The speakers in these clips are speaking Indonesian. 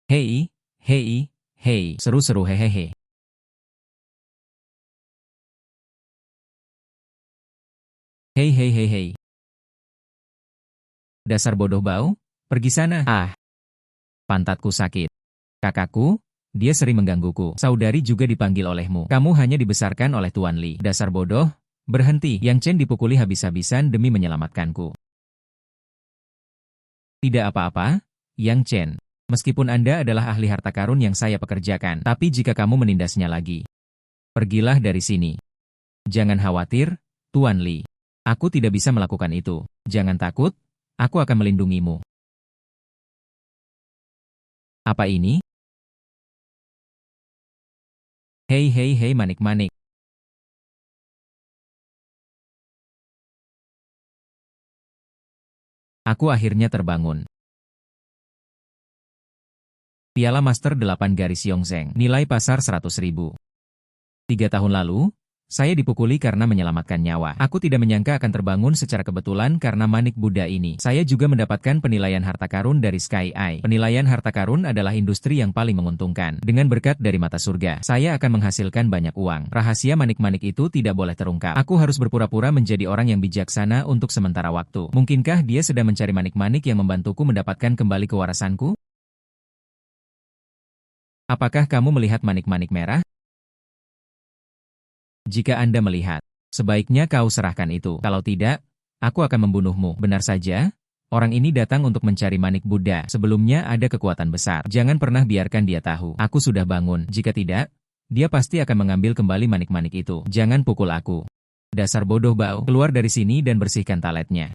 Hei, hei, hei, seru-seru hehehe. Hei hei hei hei. Dasar bodoh bau, pergi sana. Ah, pantatku sakit. Kakakku, dia sering menggangguku. Saudari juga dipanggil olehmu. Kamu hanya dibesarkan oleh Tuan Li. Dasar bodoh, berhenti. Yang Chen dipukuli habis-habisan demi menyelamatkanku. Tidak apa-apa, Yang Chen. Meskipun Anda adalah ahli harta karun yang saya pekerjakan, tapi jika kamu menindasnya lagi, pergilah dari sini. Jangan khawatir, Tuan Li. Aku tidak bisa melakukan itu. Jangan takut, aku akan melindungimu. Apa ini? Hei hei hei manik-manik. Aku akhirnya terbangun. Piala Master 8 garis Yongzheng, nilai pasar 100.000. 3 tahun lalu, saya dipukuli karena menyelamatkan nyawa. Aku tidak menyangka akan terbangun secara kebetulan karena manik Buddha ini. Saya juga mendapatkan penilaian harta karun dari Sky Eye. Penilaian harta karun adalah industri yang paling menguntungkan. Dengan berkat dari mata surga, saya akan menghasilkan banyak uang. Rahasia manik-manik itu tidak boleh terungkap. Aku harus berpura-pura menjadi orang yang bijaksana untuk sementara waktu. Mungkinkah dia sedang mencari manik-manik yang membantuku mendapatkan kembali kewarasanku? Apakah kamu melihat manik-manik merah? Jika Anda melihat, sebaiknya kau serahkan itu. Kalau tidak, aku akan membunuhmu. Benar saja, orang ini datang untuk mencari manik Buddha. Sebelumnya ada kekuatan besar. Jangan pernah biarkan dia tahu. Aku sudah bangun. Jika tidak, dia pasti akan mengambil kembali manik-manik itu. Jangan pukul aku. Dasar bodoh bau. Keluar dari sini dan bersihkan taletnya.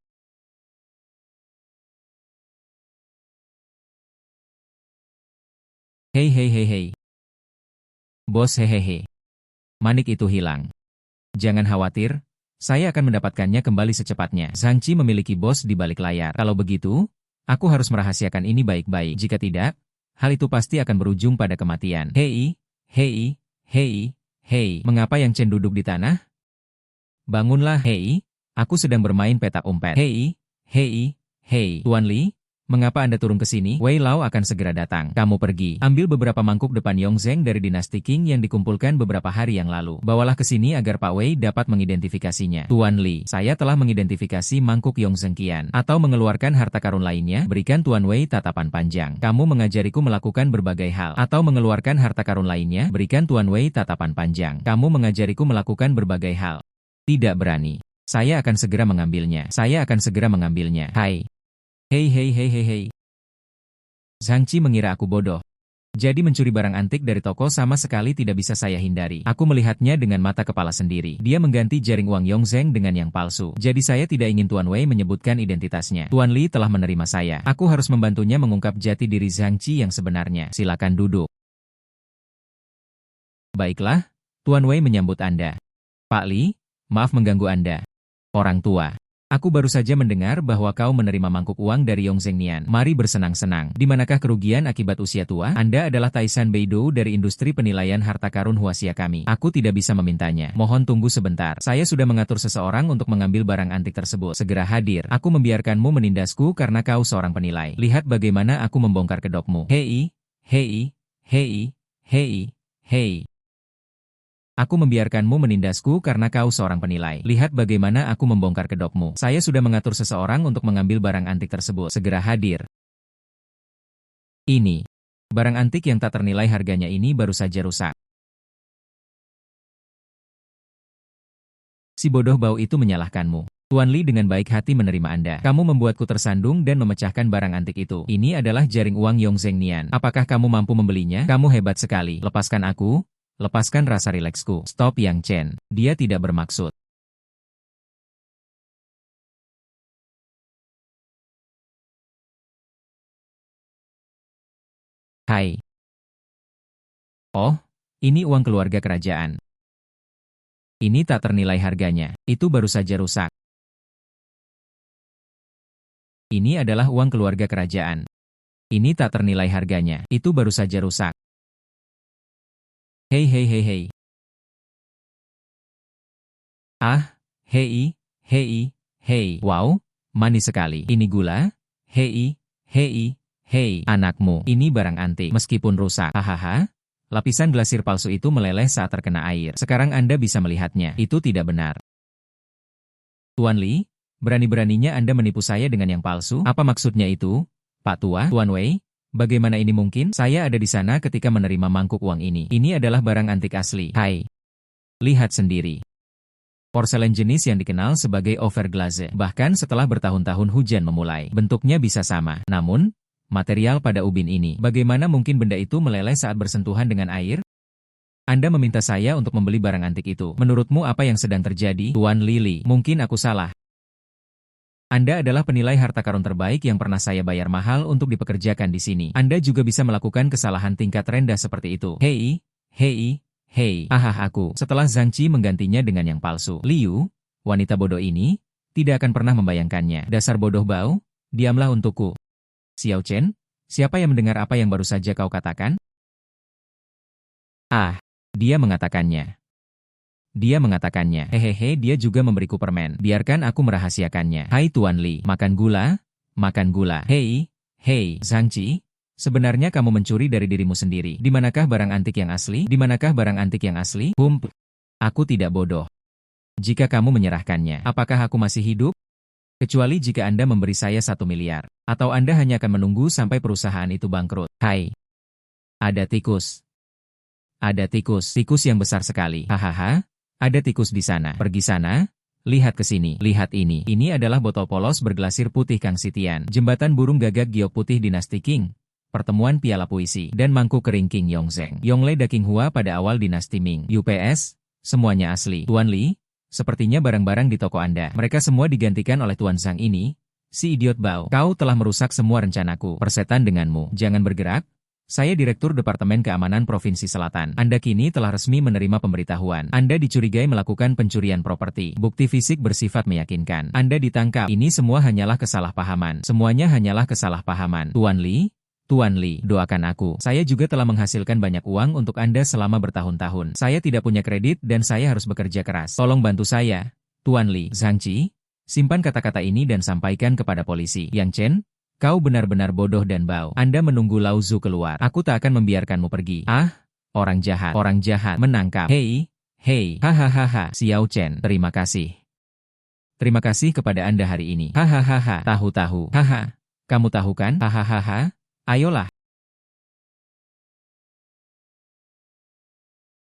Hei hei hei hei. Bos hehehe. Manik itu hilang. Jangan khawatir, saya akan mendapatkannya kembali secepatnya. Zhang Qi memiliki bos di balik layar. Kalau begitu, aku harus merahasiakan ini baik-baik. Jika tidak, hal itu pasti akan berujung pada kematian. Hei, hei, hei, hei. Mengapa Yang Chen duduk di tanah? Bangunlah, hei. Aku sedang bermain petak umpet. Hei, hei, hei. Tuan Li, mengapa Anda turun ke sini? Wei Lao akan segera datang. Kamu pergi. Ambil beberapa mangkuk depan Yongzheng dari dinasti Qing yang dikumpulkan beberapa hari yang lalu. Bawalah ke sini agar Pak Wei dapat mengidentifikasinya. Tuan Li, saya telah mengidentifikasi mangkuk Yongzheng Qian. Atau mengeluarkan harta karun lainnya, berikan Tuan Wei tatapan panjang. Kamu mengajariku melakukan berbagai hal. Atau mengeluarkan harta karun lainnya, berikan Tuan Wei tatapan panjang. Kamu mengajariku melakukan berbagai hal. Tidak berani. Saya akan segera mengambilnya. Saya akan segera mengambilnya. Hai. Hei hei hei hei hei. Zhang Qi mengira aku bodoh. Jadi mencuri barang antik dari toko sama sekali tidak bisa saya hindari. Aku melihatnya dengan mata kepala sendiri. Dia mengganti jaring uang Yongzheng dengan yang palsu. Jadi saya tidak ingin Tuan Wei menyebutkan identitasnya. Tuan Li telah menerima saya. Aku harus membantunya mengungkap jati diri Zhang Qi yang sebenarnya. Silakan duduk. Baiklah, Tuan Wei menyambut Anda. Pak Li, maaf mengganggu Anda. Orang tua. Aku baru saja mendengar bahwa kau menerima mangkuk uang dari Yongzheng Nian. Mari bersenang-senang. Di manakah kerugian akibat usia tua? Anda adalah Taisan Beidou dari industri penilaian harta karun Huasia kami. Aku tidak bisa memintanya. Mohon tunggu sebentar. Saya sudah mengatur seseorang untuk mengambil barang antik tersebut. Segera hadir. Aku membiarkanmu menindasku karena kau seorang penilai. Lihat bagaimana aku membongkar kedokmu. Hei, hei, hei, hei, hei. Aku membiarkanmu menindasku karena kau seorang penilai. Lihat bagaimana aku membongkar kedokmu. Saya sudah mengatur seseorang untuk mengambil barang antik tersebut. Segera hadir. Ini. Barang antik yang tak ternilai harganya ini baru saja rusak. Si bodoh bau itu menyalahkanmu. Tuan Li dengan baik hati menerima Anda. Kamu membuatku tersandung dan memecahkan barang antik itu. Ini adalah jaring uang Yongzheng Nian. Apakah kamu mampu membelinya? Kamu hebat sekali. Lepaskan aku. Lepaskan rasa rileksku. Stop Yang Chen. Dia tidak bermaksud. Hai. Oh, ini uang keluarga kerajaan. Ini tak ternilai harganya. Itu baru saja rusak. Ini adalah uang keluarga kerajaan. Ini tak ternilai harganya. Itu baru saja rusak. Hei hei hei hei. Ah, hei, hei, hei. Wow, manis sekali. Ini gula? Hei, hei, hei, anakmu, ini barang antik. Meskipun rusak, hahaha. Lapisan glasir palsu itu meleleh saat terkena air. Sekarang Anda bisa melihatnya. Itu tidak benar. Tuan Li, berani-beraninya Anda menipu saya dengan yang palsu? Apa maksudnya itu? Pak Tua, Tuan Wei, bagaimana ini mungkin? Saya ada di sana ketika menerima mangkuk uang ini. Ini adalah barang antik asli. Hai. Lihat sendiri. Porselen jenis yang dikenal sebagai overglaze. Bahkan setelah bertahun-tahun hujan memulai, bentuknya bisa sama. Namun, material pada ubin ini, bagaimana mungkin benda itu meleleh saat bersentuhan dengan air? Anda meminta saya untuk membeli barang antik itu. Menurutmu apa yang sedang terjadi? Tuan Lili, mungkin aku salah. Anda adalah penilai harta karun terbaik yang pernah saya bayar mahal untuk dipekerjakan di sini. Anda juga bisa melakukan kesalahan tingkat rendah seperti itu. Hei, hei, hei, aku. Setelah Zhang Qi menggantinya dengan yang palsu. Liu, wanita bodoh ini, tidak akan pernah membayangkannya. Dasar bodoh bau, diamlah untukku. Xiao Chen, siapa yang mendengar apa yang baru saja kau katakan? Dia mengatakannya. Dia mengatakannya. Hehehe, dia juga memberiku permen. Biarkan aku merahasiakannya. Hai Tuan Li, makan gula? Makan gula. Hei, Zhang Qi, sebenarnya kamu mencuri dari dirimu sendiri. Di manakah barang antik yang asli? Di manakah barang antik yang asli? Aku tidak bodoh. Jika kamu menyerahkannya, apakah aku masih hidup? Kecuali jika Anda memberi saya 1 miliar. Atau Anda hanya akan menunggu sampai perusahaan itu bangkrut. Hai. Ada tikus. Ada tikus. Tikus yang besar sekali. Hahaha. Ada tikus di sana. Pergi sana. Lihat ke sini. Lihat ini. Ini adalah botol polos berglasir putih Kang Sitian. Jembatan burung gagak giok putih dinasti Qing. Pertemuan piala puisi. Dan mangkuk kering King Yongzheng. Yongle da King Hua pada awal dinasti Ming. UPS. Semuanya asli. Tuan Li. Sepertinya barang-barang di toko Anda. Mereka semua digantikan oleh Tuan Zhang ini. Si idiot Bao. Kau telah merusak semua rencanaku. Persetan denganmu. Jangan bergerak. Saya Direktur Departemen Keamanan Provinsi Selatan. Anda kini telah resmi menerima pemberitahuan. Anda dicurigai melakukan pencurian properti. Bukti fisik bersifat meyakinkan. Anda ditangkap. Ini semua hanyalah kesalahpahaman. Semuanya hanyalah kesalahpahaman. Tuan Li, doakan aku. Saya juga telah menghasilkan banyak uang untuk Anda selama bertahun-tahun. Saya tidak punya kredit dan saya harus bekerja keras. Tolong bantu saya. Tuan Li, Zhang Qi, simpan kata-kata ini dan sampaikan kepada polisi. Yang Chen, kau benar-benar bodoh dan bau. Anda menunggu Lao Zu keluar. Aku tak akan membiarkanmu pergi. Orang jahat menangkap. Hei, hahaha. Xiao Chen, terima kasih. Terima kasih kepada Anda hari ini. Hahaha. Tahu. Haha. Kamu tahu kan? Hahaha. Ayolah.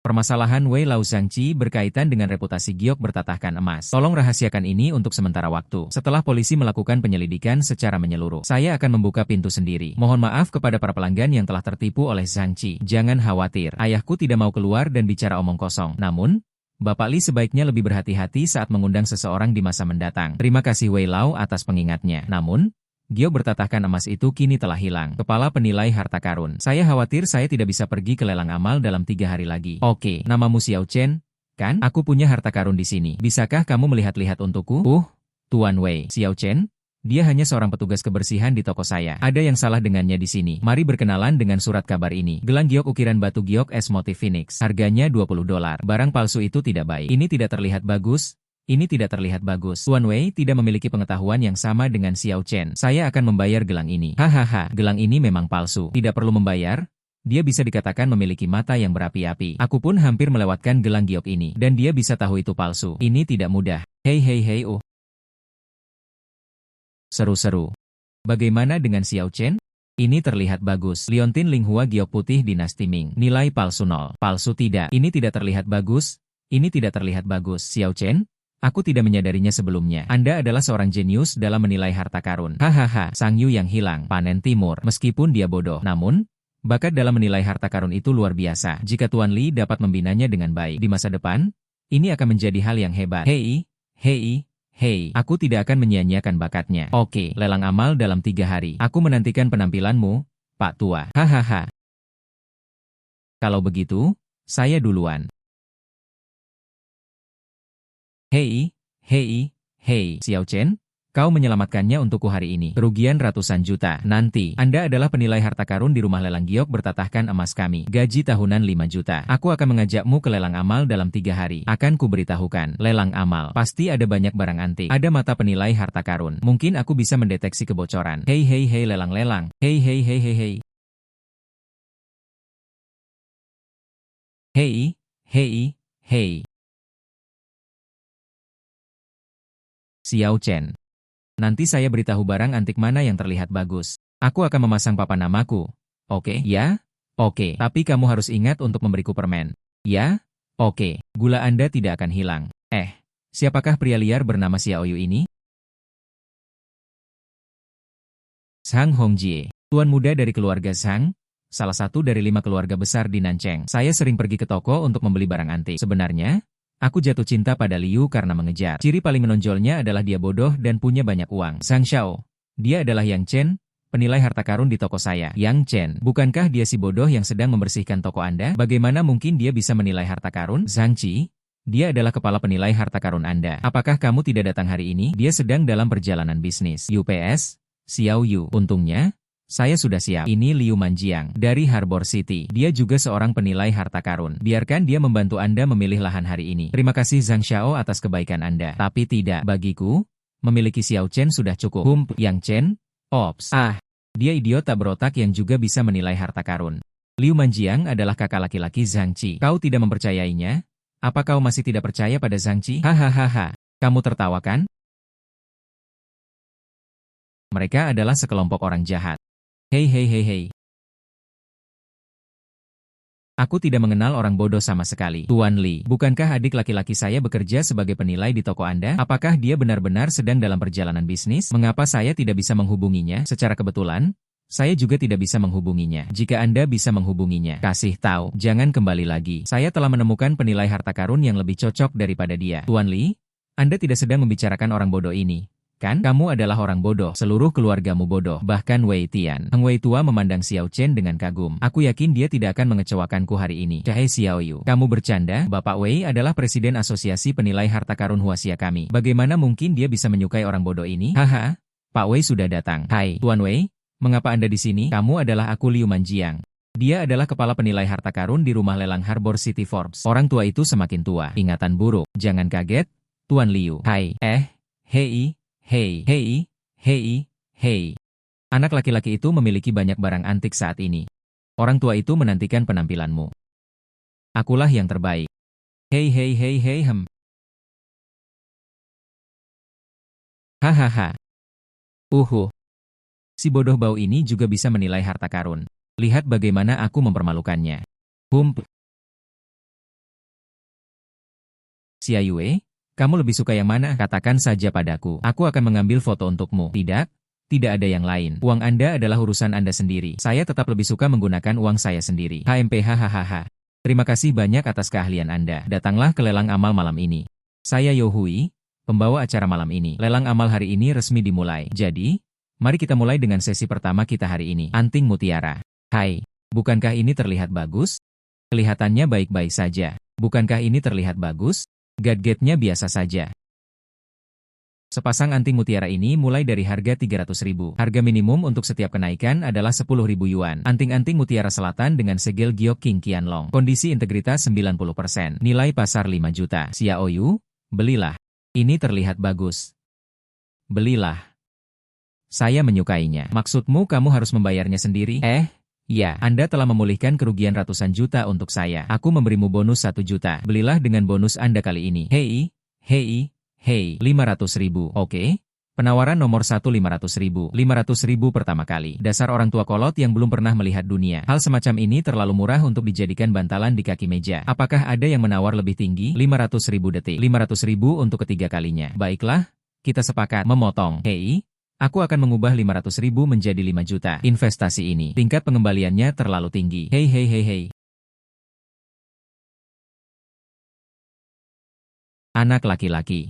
Permasalahan Wei Lao Zhangqi berkaitan dengan reputasi giok bertatahkan emas. Tolong rahasiakan ini untuk sementara waktu. Setelah polisi melakukan penyelidikan secara menyeluruh, saya akan membuka pintu sendiri. Mohon maaf kepada para pelanggan yang telah tertipu oleh Zhangqi. Jangan khawatir, ayahku tidak mau keluar dan bicara omong kosong. Namun, Bapak Li sebaiknya lebih berhati-hati saat mengundang seseorang di masa mendatang. Terima kasih Wei Lao atas pengingatnya. Namun, giok bertatahkan emas itu kini telah hilang. Kepala penilai harta karun. Saya khawatir saya tidak bisa pergi ke lelang amal dalam 3 hari lagi. Oke, namamu Xiao Chen, kan? Aku punya harta karun di sini. Bisakah kamu melihat-lihat untukku? Tuan Wei. Xiao Chen, dia hanya seorang petugas kebersihan di toko saya. Ada yang salah dengannya di sini. Mari berkenalan dengan surat kabar ini. Gelang giok ukiran batu giok es motif Phoenix. Harganya $20. Barang palsu itu tidak baik. Ini tidak terlihat bagus. Ini tidak terlihat bagus. Tuan Wei tidak memiliki pengetahuan yang sama dengan Xiao Chen. Saya akan membayar gelang ini. Hahaha, gelang ini memang palsu. Tidak perlu membayar. Dia bisa dikatakan memiliki mata yang berapi-api. Aku pun hampir melewatkan gelang giok ini. Dan dia bisa tahu itu palsu. Ini tidak mudah. Hei. Seru-seru. Bagaimana dengan Xiao Chen? Ini terlihat bagus. Liontin Linghua giok putih dinasti Ming. Nilai palsu 0. Palsu tidak. Ini tidak terlihat bagus. Ini tidak terlihat bagus. Xiao Chen? Aku tidak menyadarinya sebelumnya. Anda adalah seorang jenius dalam menilai harta karun. Hahaha, Sang Yu yang hilang, panen timur. Meskipun dia bodoh, namun, bakat dalam menilai harta karun itu luar biasa. Jika Tuan Li dapat membinanya dengan baik di masa depan, ini akan menjadi hal yang hebat. Hei, aku tidak akan menyia-nyiakan bakatnya. Oke, lelang amal dalam 3 hari. Aku menantikan penampilanmu, Pak Tua. Hahaha. Kalau begitu, saya duluan. Hei, Xiao Chen, Kau menyelamatkannya untukku hari ini. Kerugian ratusan juta. Nanti, Anda adalah penilai harta karun di rumah lelang giok bertatahkan emas kami. Gaji tahunan 5 juta. Aku akan mengajakmu ke lelang amal dalam 3 hari. Akan kuberitahukan. Lelang amal. Pasti ada banyak barang antik. Ada mata penilai harta karun. Mungkin aku bisa mendeteksi kebocoran. Hei hei hei lelang-lelang. Hei hei hei hei hei. Hei, hei, hei. Xiao Chen. Nanti saya beritahu barang antik mana yang terlihat bagus. Aku akan memasang papan namaku. Oke? Ya? Oke. Tapi kamu harus ingat untuk memberiku permen. Ya? Oke. Gula Anda tidak akan hilang. Siapakah pria liar bernama Xiaoyu ini? Zhang Hongjie. Tuan muda dari keluarga Zhang, salah satu dari 5 keluarga besar di Nancheng. Saya sering pergi ke toko untuk membeli barang antik. Sebenarnya, aku jatuh cinta pada Liu karena mengejar. Ciri paling menonjolnya adalah dia bodoh dan punya banyak uang. Zhang Xiao. Dia adalah Yang Chen, penilai harta karun di toko saya. Yang Chen. Bukankah dia si bodoh yang sedang membersihkan toko Anda? Bagaimana mungkin dia bisa menilai harta karun? Zhang Qi. Dia adalah kepala penilai harta karun Anda. Apakah kamu tidak datang hari ini? Dia sedang dalam perjalanan bisnis. UPS. Xiao Yu. Untungnya, saya sudah siap. Ini Liu Manjiang dari Harbor City. Dia juga seorang penilai harta karun. Biarkan dia membantu Anda memilih lahan hari ini. Terima kasih Zhang Xiao atas kebaikan Anda. Tapi tidak, bagiku, memiliki Xiao Chen sudah cukup. Yang Chen? Ops. Dia idiot tak berotak yang juga bisa menilai harta karun. Liu Manjiang adalah kakak laki-laki Zhang Qi. Kau tidak mempercayainya? Apa kau masih tidak percaya pada Zhang Qi? Hahaha. Kamu tertawa kan? Mereka adalah sekelompok orang jahat. Hei hei hei hei. Aku tidak mengenal orang bodoh sama sekali. Tuan Li, bukankah adik laki-laki saya bekerja sebagai penilai di toko Anda? Apakah dia benar-benar sedang dalam perjalanan bisnis? Mengapa saya tidak bisa menghubunginya? Secara kebetulan, saya juga tidak bisa menghubunginya. Jika Anda bisa menghubunginya, kasih tahu. Jangan kembali lagi. Saya telah menemukan penilai harta karun yang lebih cocok daripada dia. Tuan Li, Anda tidak sedang membicarakan orang bodoh ini. Kan? Kamu adalah orang bodoh. Seluruh keluargamu bodoh. Bahkan Wei Tian. Heng Wei tua memandang Xiao Chen dengan kagum. Aku yakin dia tidak akan mengecewakanku hari ini. Cahai Xiao Yu. Kamu bercanda? Bapak Wei adalah presiden asosiasi penilai harta karun Huaxia kami. Bagaimana mungkin dia bisa menyukai orang bodoh ini? Haha. Pak Wei sudah datang. Hai, Tuan Wei. Mengapa Anda di sini? Kamu adalah aku Liu Manjiang. Dia adalah kepala penilai harta karun di rumah lelang Harbor City Forbes. Orang tua itu semakin tua. Ingatan buruk. Jangan kaget, Tuan Liu. Hai. Hei. Hei, hei, hei, hei. Anak laki-laki itu memiliki banyak barang antik saat ini. Orang tua itu menantikan penampilanmu. Akulah yang terbaik. Hei, hei, hei, hei, Hahaha. Si bodoh bau ini juga bisa menilai harta karun. Lihat bagaimana aku mempermalukannya. Xia Yue? Kamu lebih suka yang mana? Katakan saja padaku. Aku akan mengambil foto untukmu. Tidak? Tidak ada yang lain. Uang Anda adalah urusan Anda sendiri. Saya tetap lebih suka menggunakan uang saya sendiri. HMPH. Terima kasih banyak atas keahlian Anda. Datanglah ke lelang amal malam ini. Saya Yo Hui, pembawa acara malam ini. Lelang amal hari ini resmi dimulai. Jadi, mari kita mulai dengan sesi pertama kita hari ini. Anting mutiara. Hai, bukankah ini terlihat bagus? Kelihatannya baik-baik saja. Bukankah ini terlihat bagus? Gadgetnya biasa saja. Sepasang anting mutiara ini mulai dari harga 300.000. Harga minimum untuk setiap kenaikan adalah 10.000 yuan. Anting-anting mutiara selatan dengan segel giok King Qianlong. Kondisi integritas 90%. Nilai pasar 5 juta. Xiao Yu, belilah. Ini terlihat bagus. Belilah. Saya menyukainya. Maksudmu kamu harus membayarnya sendiri? Ya, Anda telah memulihkan kerugian ratusan juta untuk saya. Aku memberimu bonus 1 juta. Belilah dengan bonus Anda kali ini. Hei, 500.000. Oke? Penawaran nomor 1 500.000. 500.000 pertama kali. Dasar orang tua kolot yang belum pernah melihat dunia. Hal semacam ini terlalu murah untuk dijadikan bantalan di kaki meja. Apakah ada yang menawar lebih tinggi? 500.000 detik. 500.000 untuk ketiga kalinya. Baiklah, kita sepakat memotong. Hei, aku akan mengubah 500.000 menjadi 5 juta. Investasi ini, tingkat pengembaliannya terlalu tinggi. Hei. Anak laki-laki.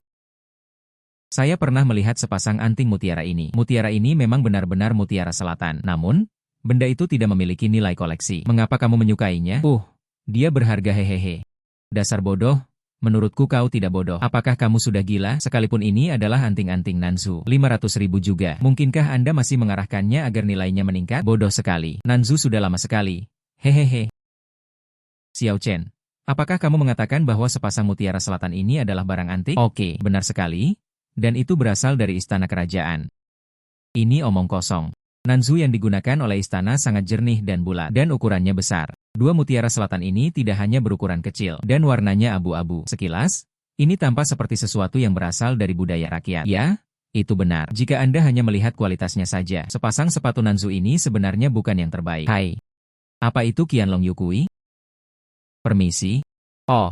Saya pernah melihat sepasang anting mutiara ini. Mutiara ini memang benar-benar mutiara selatan. Namun, benda itu tidak memiliki nilai koleksi. Mengapa kamu menyukainya? Dia berharga hehehe. Dasar bodoh, Menurutku kau tidak bodoh. Apakah kamu sudah gila? Sekalipun ini adalah anting-anting Nanzu. 500.000 juga. Mungkinkah Anda masih mengarahkannya agar nilainya meningkat? Bodoh sekali. Nanzu sudah lama sekali. Hehehe. Xiao Chen. Apakah kamu mengatakan bahwa sepasang mutiara selatan ini adalah barang antik? Oke, benar sekali. Dan itu berasal dari istana kerajaan. Ini omong kosong. Nanzu yang digunakan oleh istana sangat jernih dan bulat, dan ukurannya besar. Dua mutiara selatan ini tidak hanya berukuran kecil, dan warnanya abu-abu. Sekilas, ini tampak seperti sesuatu yang berasal dari budaya rakyat. Ya, itu benar. Jika Anda hanya melihat kualitasnya saja, sepasang sepatu Nanzu ini sebenarnya bukan yang terbaik. Hai. Apa itu Qianlong Yukui? Permisi. Oh,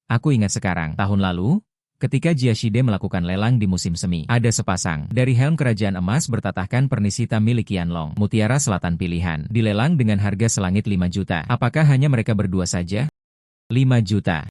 aku ingat sekarang. Tahun lalu, ketika Jiashide melakukan lelang di musim semi, ada sepasang dari helm kerajaan emas bertatahkan pernis hitam milik Qianlong, mutiara selatan pilihan, dilelang dengan harga selangit 5 juta. Apakah hanya mereka berdua saja? 5 juta.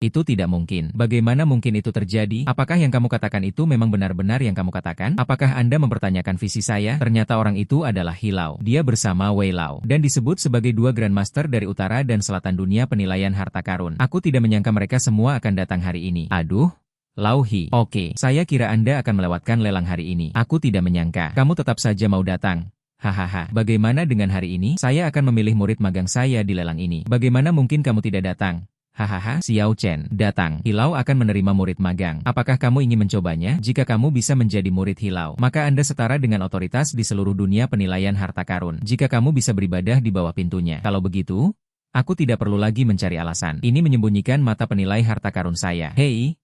Itu tidak mungkin. Bagaimana mungkin itu terjadi? Apakah yang kamu katakan itu memang benar-benar yang kamu katakan? Apakah Anda mempertanyakan visi saya? Ternyata orang itu adalah Hilau. Dia bersama Wei Lao, dan disebut sebagai dua Grandmaster dari utara dan selatan dunia penilaian harta karun. Aku tidak menyangka mereka semua akan datang hari ini. Aduh. Lauhi. Oke, saya kira Anda akan melewatkan lelang hari ini. Aku tidak menyangka. Kamu tetap saja mau datang. Hahaha. Bagaimana dengan hari ini? Saya akan memilih murid magang saya di lelang ini. Bagaimana mungkin kamu tidak datang? Hahaha, Xiao Chen, datang. Hilau akan menerima murid magang. Apakah kamu ingin mencobanya? Jika kamu bisa menjadi murid Hilau, maka Anda setara dengan otoritas di seluruh dunia penilaian harta karun. Jika kamu bisa beribadah di bawah pintunya. Kalau begitu, aku tidak perlu lagi mencari alasan. Ini menyembunyikan mata penilai harta karun saya. Hei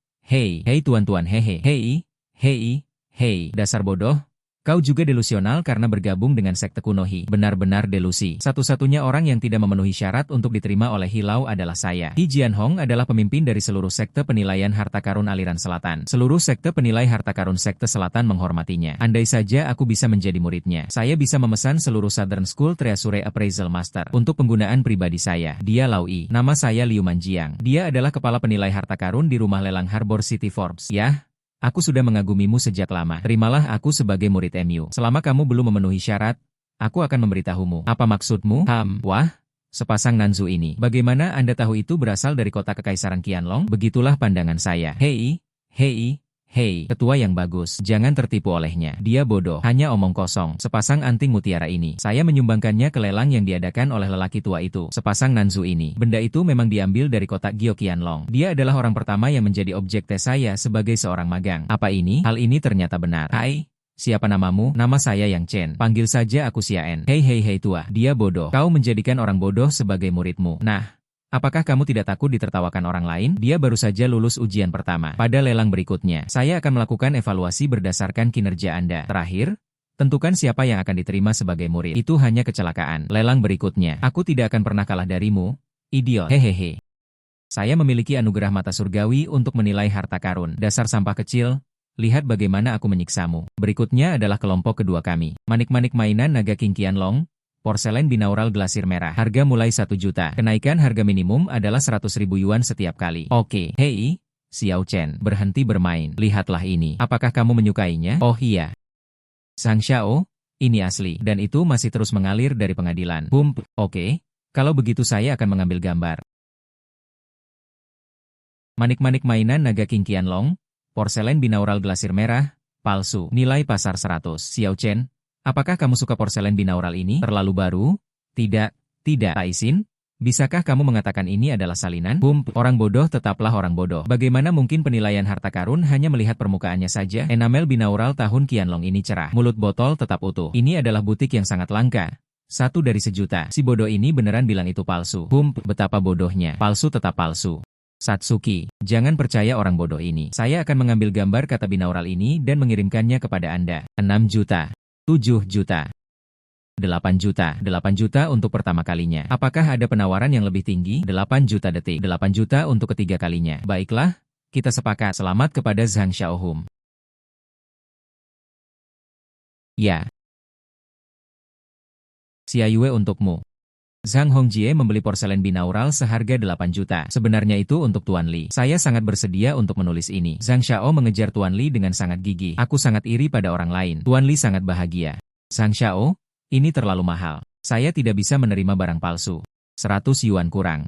tuan-tuan, hei, dasar bodoh. Kau juga delusional karena bergabung dengan sekte Kunohi. Benar-benar delusi. Satu-satunya orang yang tidak memenuhi syarat untuk diterima oleh Hilau adalah saya. He Jianhong adalah pemimpin dari seluruh sekte penilaian harta karun aliran selatan. Seluruh sekte penilai harta karun sekte selatan menghormatinya. Andai saja aku bisa menjadi muridnya, saya bisa memesan seluruh Southern School Treasure Appraisal Master untuk penggunaan pribadi saya. Dia Lau Yi. Nama saya Liu Manjiang. Dia adalah kepala penilai harta karun di rumah lelang Harbor City Forbes. Yah. Aku sudah mengagumimu sejak lama. Terimalah aku sebagai murid MU. Selama kamu belum memenuhi syarat, aku akan memberitahumu. Apa maksudmu? Wah, sepasang Nanzu ini. Bagaimana Anda tahu itu berasal dari kota Kekaisaran Qianlong? Begitulah pandangan saya. Hei, ketua yang bagus. Jangan tertipu olehnya. Dia bodoh. Hanya omong kosong. Sepasang anting mutiara ini. Saya menyumbangkannya ke lelang yang diadakan oleh lelaki tua itu. Sepasang Nanzu ini. Benda itu memang diambil dari kotak Gyo Qianlong. Dia adalah orang pertama yang menjadi objek tes saya sebagai seorang magang. Apa ini? Hal ini ternyata benar. Hai. Siapa namamu? Nama saya Yang Chen. Panggil saja aku Xiaen. Hei tua. Dia bodoh. Kau menjadikan orang bodoh sebagai muridmu. Nah. Apakah kamu tidak takut ditertawakan orang lain? Dia baru saja lulus ujian pertama. Pada lelang berikutnya, saya akan melakukan evaluasi berdasarkan kinerja Anda. Terakhir, tentukan siapa yang akan diterima sebagai murid. Itu hanya kecelakaan. Lelang berikutnya, aku tidak akan pernah kalah darimu, idiot. Hehehe. Saya memiliki anugerah mata surgawi untuk menilai harta karun. Dasar sampah kecil, lihat bagaimana aku menyiksamu. Berikutnya adalah kelompok kedua kami. Manik-manik mainan naga King Qianlong. Porselen binaural glasir merah. Harga mulai 1 juta. Kenaikan harga minimum adalah 100.000 yuan setiap kali. Oke. Hei, Xiao Chen, berhenti bermain. Lihatlah ini. Apakah kamu menyukainya? Oh iya. Sang Xiao, ini asli. Dan itu masih terus mengalir dari pengadilan. Oke. Kalau begitu saya akan mengambil gambar. Manik-manik mainan naga King Qianlong. Porselen binaural glasir merah. Palsu. Nilai pasar 100. Xiao Chen. Apakah kamu suka porselen binaural ini? Terlalu baru? Tidak. Taisin? Bisakah kamu mengatakan ini adalah salinan? Orang bodoh tetaplah orang bodoh. Bagaimana mungkin penilaian harta karun hanya melihat permukaannya saja? Enamel binaural tahun Qianlong ini cerah. Mulut botol tetap utuh. Ini adalah butik yang sangat langka. 1 dari 1 juta. Si bodoh ini beneran bilang itu palsu. Betapa bodohnya. Palsu tetap palsu. Satsuki, jangan percaya orang bodoh ini. Saya akan mengambil gambar kata binaural ini dan mengirimkannya kepada Anda. 6 juta. 7 juta. 8 juta. 8 juta untuk pertama kalinya. Apakah ada penawaran yang lebih tinggi? 8 juta detik. 8 juta untuk ketiga kalinya. Baiklah, kita sepakat. Selamat kepada Zhang Xiaohum. Ya. Xia Yue untukmu. Zhang Hongjie membeli porselen binaural seharga 8 juta. Sebenarnya itu untuk Tuan Li. Saya sangat bersedia untuk menulis ini. Zhang Xiao mengejar Tuan Li dengan sangat gigih. Aku sangat iri pada orang lain. Tuan Li sangat bahagia. Zhang Xiao, ini terlalu mahal. Saya tidak bisa menerima barang palsu. 100 yuan kurang.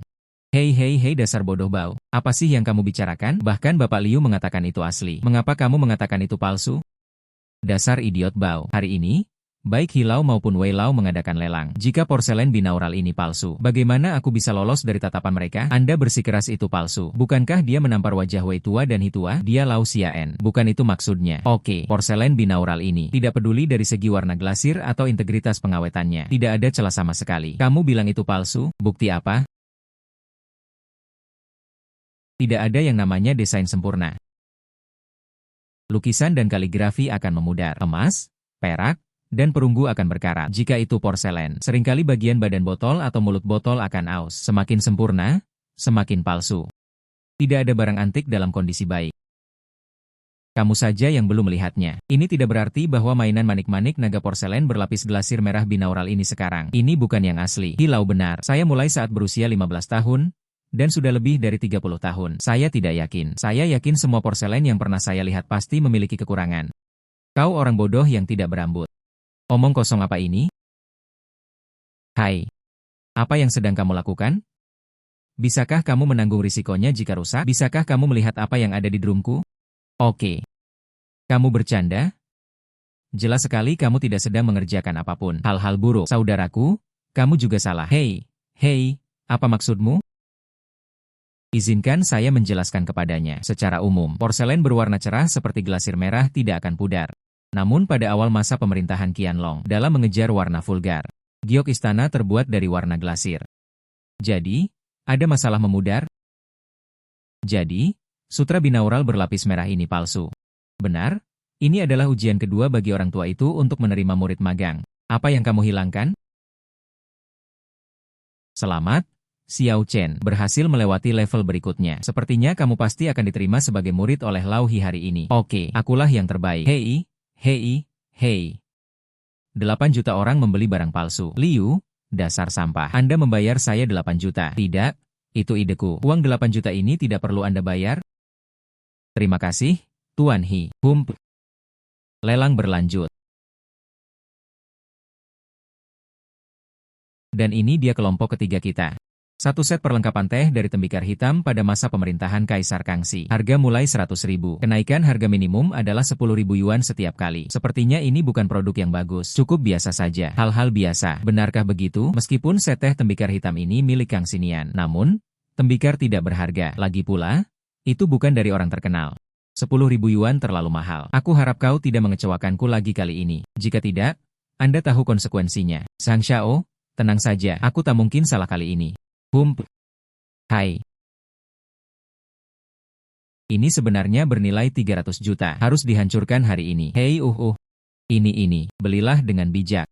Hei hei hei dasar bodoh bau. Apa sih yang kamu bicarakan? Bahkan Bapak Liu mengatakan itu asli. Mengapa kamu mengatakan itu palsu? Dasar idiot bau. Hari ini, baik Hilau maupun Wei Lau mengadakan lelang. Jika porselen binaural ini palsu, bagaimana aku bisa lolos dari tatapan mereka? Anda bersikeras itu palsu. Bukankah dia menampar wajah Wei tua dan Hitua? Dia Lau Xiaen. Bukan itu maksudnya. Oke, porselen binaural ini tidak peduli dari segi warna glasir atau integritas pengawetannya. Tidak ada celah sama sekali. Kamu bilang itu palsu? Bukti apa? Tidak ada yang namanya desain sempurna. Lukisan dan kaligrafi akan memudar. Emas, perak, dan perunggu akan berkarat. Jika itu porselen, seringkali bagian badan botol atau mulut botol akan aus. Semakin sempurna, semakin palsu. Tidak ada barang antik dalam kondisi baik. Kamu saja yang belum melihatnya. Ini tidak berarti bahwa mainan manik-manik naga porselen berlapis glasir merah binaural ini sekarang. Ini bukan yang asli. Hilau benar. Saya mulai saat berusia 15 tahun, dan sudah lebih dari 30 tahun. Saya tidak yakin. Saya yakin semua porselen yang pernah saya lihat pasti memiliki kekurangan. Kau orang bodoh yang tidak berambut. Omong kosong apa ini? Hai. Apa yang sedang kamu lakukan? Bisakah kamu menanggung risikonya jika rusak? Bisakah kamu melihat apa yang ada di drumku? Oke. Kamu bercanda? Jelas sekali kamu tidak sedang mengerjakan apapun. Hal-hal buruk. Saudaraku, kamu juga salah. Hei, apa maksudmu? Izinkan saya menjelaskan kepadanya. Secara umum, porselen berwarna cerah seperti glasir merah tidak akan pudar. Namun pada awal masa pemerintahan Qianlong, dalam mengejar warna vulgar, giok istana terbuat dari warna glasir. Jadi, ada masalah memudar? Jadi, sutra binaural berlapis merah ini palsu. Benar? Ini adalah ujian kedua bagi orang tua itu untuk menerima murid magang. Apa yang kamu hilangkan? Selamat. Xiao Chen berhasil melewati level berikutnya. Sepertinya kamu pasti akan diterima sebagai murid oleh Lau Hi hari ini. Oke, akulah yang terbaik. Hei. 8 juta orang membeli barang palsu. Liu, dasar sampah. Anda membayar saya 8 juta. Tidak, itu ideku. Uang 8 juta ini tidak perlu Anda bayar. Terima kasih, Tuan Hi. Lelang berlanjut. Dan ini dia kelompok ketiga kita. Satu set perlengkapan teh dari tembikar hitam pada masa pemerintahan Kaisar Kangxi. Harga mulai 100.000. Kenaikan harga minimum adalah 10.000 yuan setiap kali. Sepertinya ini bukan produk yang bagus. Cukup biasa saja. Hal-hal biasa. Benarkah begitu? Meskipun set teh tembikar hitam ini milik Kang Xinian. Namun, tembikar tidak berharga. Lagi pula, itu bukan dari orang terkenal. 10.000 yuan terlalu mahal. Aku harap kau tidak mengecewakanku lagi kali ini. Jika tidak, Anda tahu konsekuensinya. Sang Xiao, tenang saja. Aku tak mungkin salah kali ini. Hai. Ini sebenarnya bernilai 300 juta. Harus dihancurkan hari ini. Hei Ini. Belilah dengan bijak.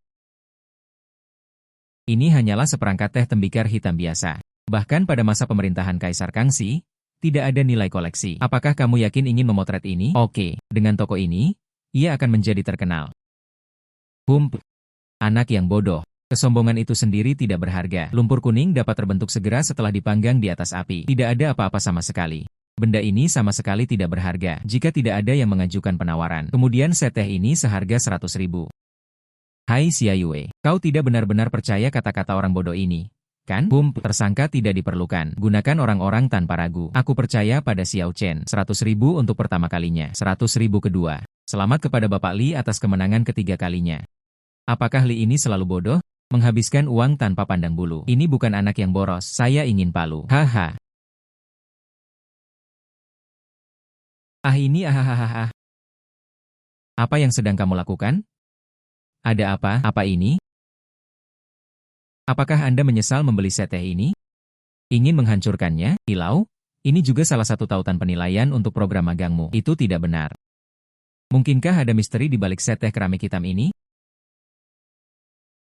Ini hanyalah seperangkat teh tembikar hitam biasa. Bahkan pada masa pemerintahan Kaisar Kangxi, tidak ada nilai koleksi. Apakah kamu yakin ingin memotret ini? Oke, dengan toko ini, ia akan menjadi terkenal. Anak yang bodoh. Kesombongan itu sendiri tidak berharga. Lumpur kuning dapat terbentuk segera setelah dipanggang di atas api. Tidak ada apa-apa sama sekali. Benda ini sama sekali tidak berharga jika tidak ada yang mengajukan penawaran. Kemudian set teh ini seharga 100.000. Hai Xiaoyue, kau tidak benar-benar percaya kata-kata orang bodoh ini, kan? Tersangka tidak diperlukan. Gunakan orang-orang tanpa ragu. Aku percaya pada Xiao Chen. 100.000 untuk pertama kalinya. 100.000 kedua. Selamat kepada Bapak Li atas kemenangan ketiga kalinya. Apakah Li ini selalu bodoh? Menghabiskan uang tanpa pandang bulu. Ini bukan anak yang boros. Saya ingin palu. Haha. Ini ahahaha. Apa yang sedang kamu lakukan? Ada apa? Apa ini? Apakah Anda menyesal membeli set teh ini? Ingin menghancurkannya? Hilau? Ini juga salah satu tautan penilaian untuk program magangmu. Itu tidak benar. Mungkinkah ada misteri di balik set teh keramik hitam ini?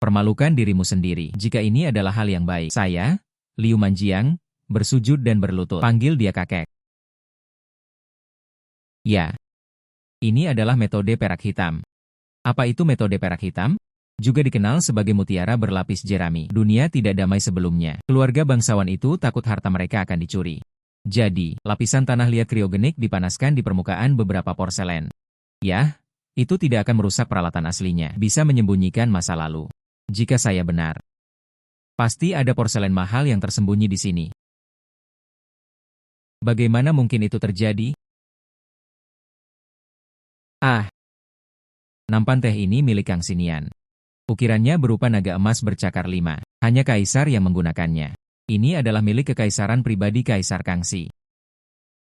Permalukan dirimu sendiri. Jika ini adalah hal yang baik. Saya, Liu Manjiang, bersujud dan berlutut. Panggil dia kakek. Ya. Ini adalah metode perak hitam. Apa itu metode perak hitam? Juga dikenal sebagai mutiara berlapis jerami. Dunia tidak damai sebelumnya. Keluarga bangsawan itu takut harta mereka akan dicuri. Jadi, lapisan tanah liat kriogenik dipanaskan di permukaan beberapa porselen. Ya, itu tidak akan merusak peralatan aslinya. Bisa menyembunyikan masa lalu. Jika saya benar, pasti ada porselen mahal yang tersembunyi di sini. Bagaimana mungkin itu terjadi? Ah, nampan teh ini milik Kang Sinian. Ukirannya berupa naga emas bercakar 5. Hanya kaisar yang menggunakannya. Ini adalah milik kekaisaran pribadi Kaisar Kangxi.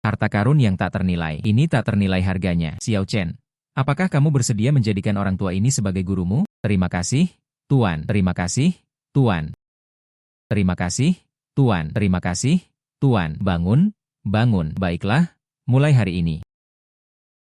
Harta karun yang tak ternilai. Ini tak ternilai harganya. Xiao Chen, apakah kamu bersedia menjadikan orang tua ini sebagai gurumu? Terima kasih, Tuan. Terima kasih, Tuan. Terima kasih, Tuan. Terima kasih, Tuan. Bangun, bangun. Baiklah, mulai hari ini.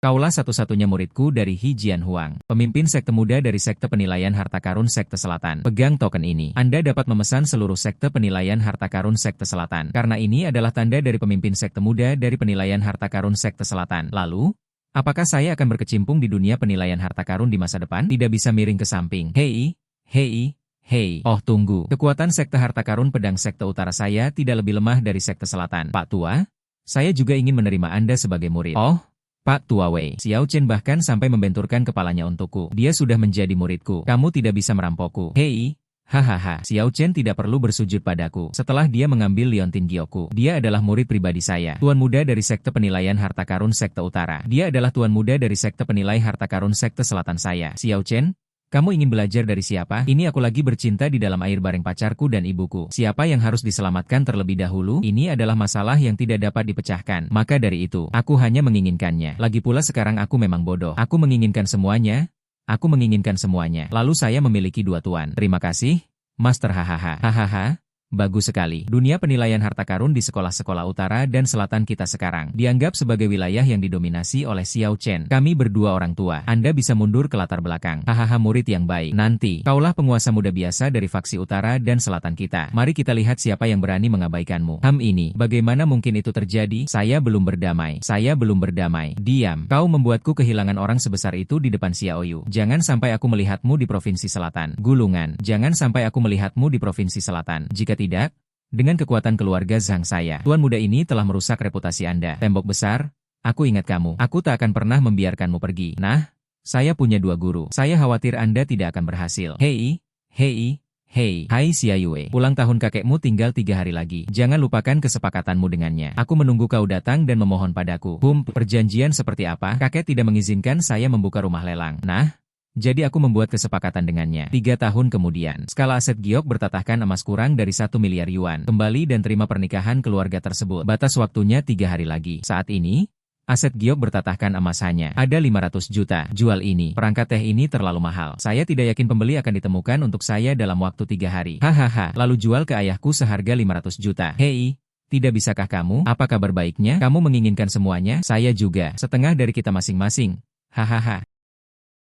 Kaulah satu-satunya muridku dari He Jianhuang, pemimpin sekte muda dari sekte penilaian harta karun sekte selatan. Pegang token ini. Anda dapat memesan seluruh sekte penilaian harta karun sekte selatan. Karena ini adalah tanda dari pemimpin sekte muda dari penilaian harta karun sekte selatan. Lalu, apakah saya akan berkecimpung di dunia penilaian harta karun di masa depan? Tidak bisa miring ke samping. Hei, hei, hei. Oh tunggu. Kekuatan sekte harta karun pedang sekte utara saya tidak lebih lemah dari sekte selatan. Pak Tua, saya juga ingin menerima Anda sebagai murid. Oh, Pak Tua Wei. Xiao Chen bahkan sampai membenturkan kepalanya untukku. Dia sudah menjadi muridku. Kamu tidak bisa merampokku. Hei, hahaha. Xiao Chen tidak perlu bersujud padaku. Setelah dia mengambil Liontin Gyoku, dia adalah murid pribadi saya. Tuan muda dari sekte penilaian harta karun sekte utara. Dia adalah tuan muda dari sekte penilai harta karun sekte selatan saya. Xiao Chen, kamu ingin belajar dari siapa? Ini aku lagi bercinta di dalam air bareng pacarku dan ibuku. Siapa yang harus diselamatkan terlebih dahulu? Ini adalah masalah yang tidak dapat dipecahkan. Maka dari itu, aku hanya menginginkannya. Lagi pula sekarang aku memang bodoh. Aku menginginkan semuanya. Aku menginginkan semuanya. Lalu saya memiliki 2 tuan. Terima kasih, Master hahaha. Hahaha. Bagus sekali. Dunia penilaian harta karun di sekolah-sekolah utara dan selatan kita sekarang dianggap sebagai wilayah yang didominasi oleh Xiao Chen. Kami berdua orang tua. Anda bisa mundur ke latar belakang. Hahaha murid yang baik. Nanti, kaulah penguasa muda biasa dari faksi utara dan selatan kita. Mari kita lihat siapa yang berani mengabaikanmu. Ini, bagaimana mungkin itu terjadi? Saya belum berdamai. Saya belum berdamai. Diam. Kau membuatku kehilangan orang sebesar itu di depan Xiao Yu. Jangan sampai aku melihatmu di provinsi selatan. Gulungan. Jangan sampai aku melihatmu di provinsi selatan. Jika tidak, dengan kekuatan keluarga Zhang saya, tuan muda ini telah merusak reputasi Anda. Tembok besar, aku ingat kamu. Aku tak akan pernah membiarkanmu pergi. Nah, saya punya 2 guru. Saya khawatir Anda tidak akan berhasil. Hei, hei, hei. Hai Xia Yue, ulang tahun kakekmu tinggal 3 hari lagi. Jangan lupakan kesepakatanmu dengannya. Aku menunggu kau datang dan memohon padaku. Perjanjian seperti apa? Kakek tidak mengizinkan saya membuka rumah lelang. Nah, jadi aku membuat kesepakatan dengannya. 3 tahun kemudian, skala aset Giok bertatahkan emas kurang dari 1 miliar yuan. Kembali dan terima pernikahan keluarga tersebut. Batas waktunya 3 hari lagi. Saat ini, aset Giok bertatahkan emas hanya ada 500 juta. Jual ini. Perangkat teh ini terlalu mahal. Saya tidak yakin pembeli akan ditemukan untuk saya dalam waktu 3 hari. Hahaha. Lalu jual ke ayahku seharga 500 juta. Hei, tidak bisakah kamu? Apa kabar baiknya? Kamu menginginkan semuanya? Saya juga. Setengah dari kita masing-masing. Hahaha.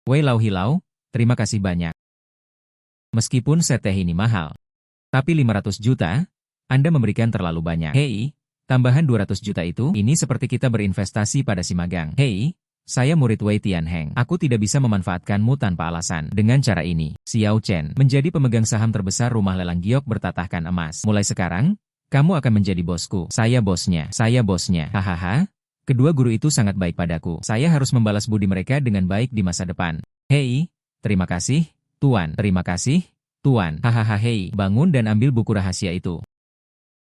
Wei Lau Hilau, terima kasih banyak. Meskipun set teh ini mahal, tapi 500 juta, Anda memberikan terlalu banyak. Hei, tambahan 200 juta itu, ini seperti kita berinvestasi pada si magang. Hei, saya murid Wei Tianheng. Aku tidak bisa memanfaatkanmu tanpa alasan. Dengan cara ini, Xiao Chen menjadi pemegang saham terbesar rumah lelang Giok bertatahkan emas. Mulai sekarang, kamu akan menjadi bosku. Saya bosnya. Saya bosnya. Hahaha. Kedua guru itu sangat baik padaku. Saya harus membalas budi mereka dengan baik di masa depan. Hei, terima kasih, Tuan. Terima kasih, Tuan. Hahaha hei, bangun dan ambil buku rahasia itu.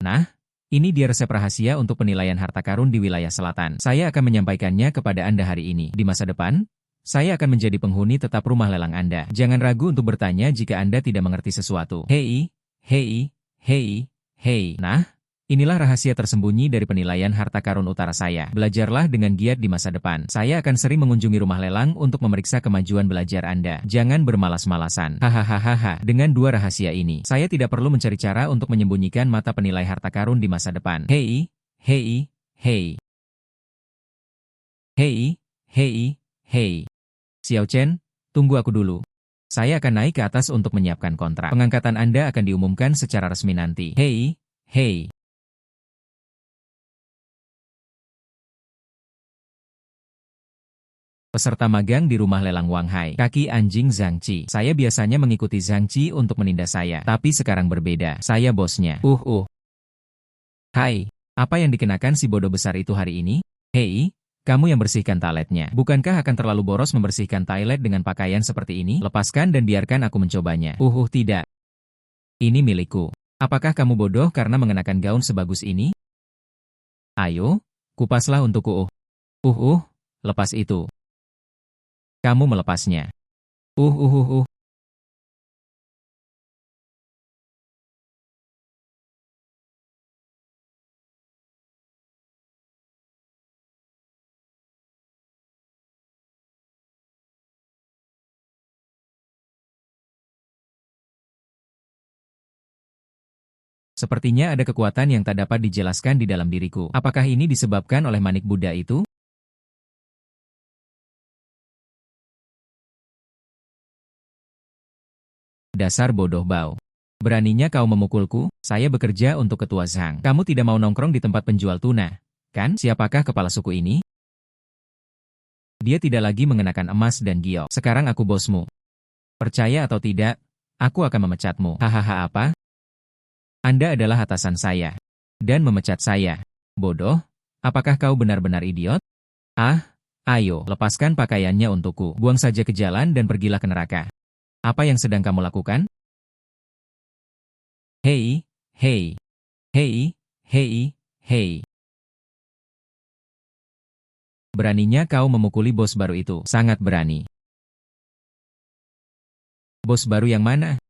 Nah, ini dia resep rahasia untuk penilaian harta karun di wilayah selatan. Saya akan menyampaikannya kepada Anda hari ini. Di masa depan, saya akan menjadi penghuni tetap rumah lelang Anda. Jangan ragu untuk bertanya jika Anda tidak mengerti sesuatu. Hei, hei, hei, hei. Nah, inilah rahasia tersembunyi dari penilaian harta karun utara saya. Belajarlah dengan giat di masa depan. Saya akan sering mengunjungi rumah lelang untuk memeriksa kemajuan belajar Anda. Jangan bermalas-malasan. Hahaha. Dengan 2 rahasia ini, saya tidak perlu mencari cara untuk menyembunyikan mata penilai harta karun di masa depan. Hei, hei, hei. Hei, hei, hei. Xiao Chen, tunggu aku dulu. Saya akan naik ke atas untuk menyiapkan kontrak. Pengangkatan Anda akan diumumkan secara resmi nanti. Hei, hei. Peserta magang di rumah lelang Wang Hai. Kaki anjing Zhang Qi. Saya biasanya mengikuti Zhang Qi untuk menindas saya. Tapi sekarang berbeda. Saya bosnya. Hai. Apa yang dikenakan si bodoh besar itu hari ini? Hei, kamu yang bersihkan toiletnya. Bukankah akan terlalu boros membersihkan toilet dengan pakaian seperti ini? Lepaskan dan biarkan aku mencobanya. Tidak. Ini milikku. Apakah kamu bodoh karena mengenakan gaun sebagus ini? Ayo, kupaslah untukku. Lepas itu. Kamu melepasnya. Uh, uh, uh, uh. Sepertinya ada kekuatan yang tak dapat dijelaskan di dalam diriku. Apakah ini disebabkan oleh manik Buddha itu? Dasar bodoh bau. Beraninya kau memukulku? Saya bekerja untuk Ketua Zhang. Kamu tidak mau nongkrong di tempat penjual tuna, kan? Siapakah kepala suku ini? Dia tidak lagi mengenakan emas dan giok. Sekarang aku bosmu. Percaya atau tidak, aku akan memecatmu. Hahaha apa? Anda adalah atasan saya. Dan memecat saya. Bodoh? Apakah kau benar-benar idiot? Ah, ayo, lepaskan pakaiannya untukku. Buang saja ke jalan dan pergilah ke neraka. Apa yang sedang kamu lakukan? Hei, hei, hei, hei, hei. Beraninya kau memukuli bos baru itu. Sangat berani. Bos baru yang mana?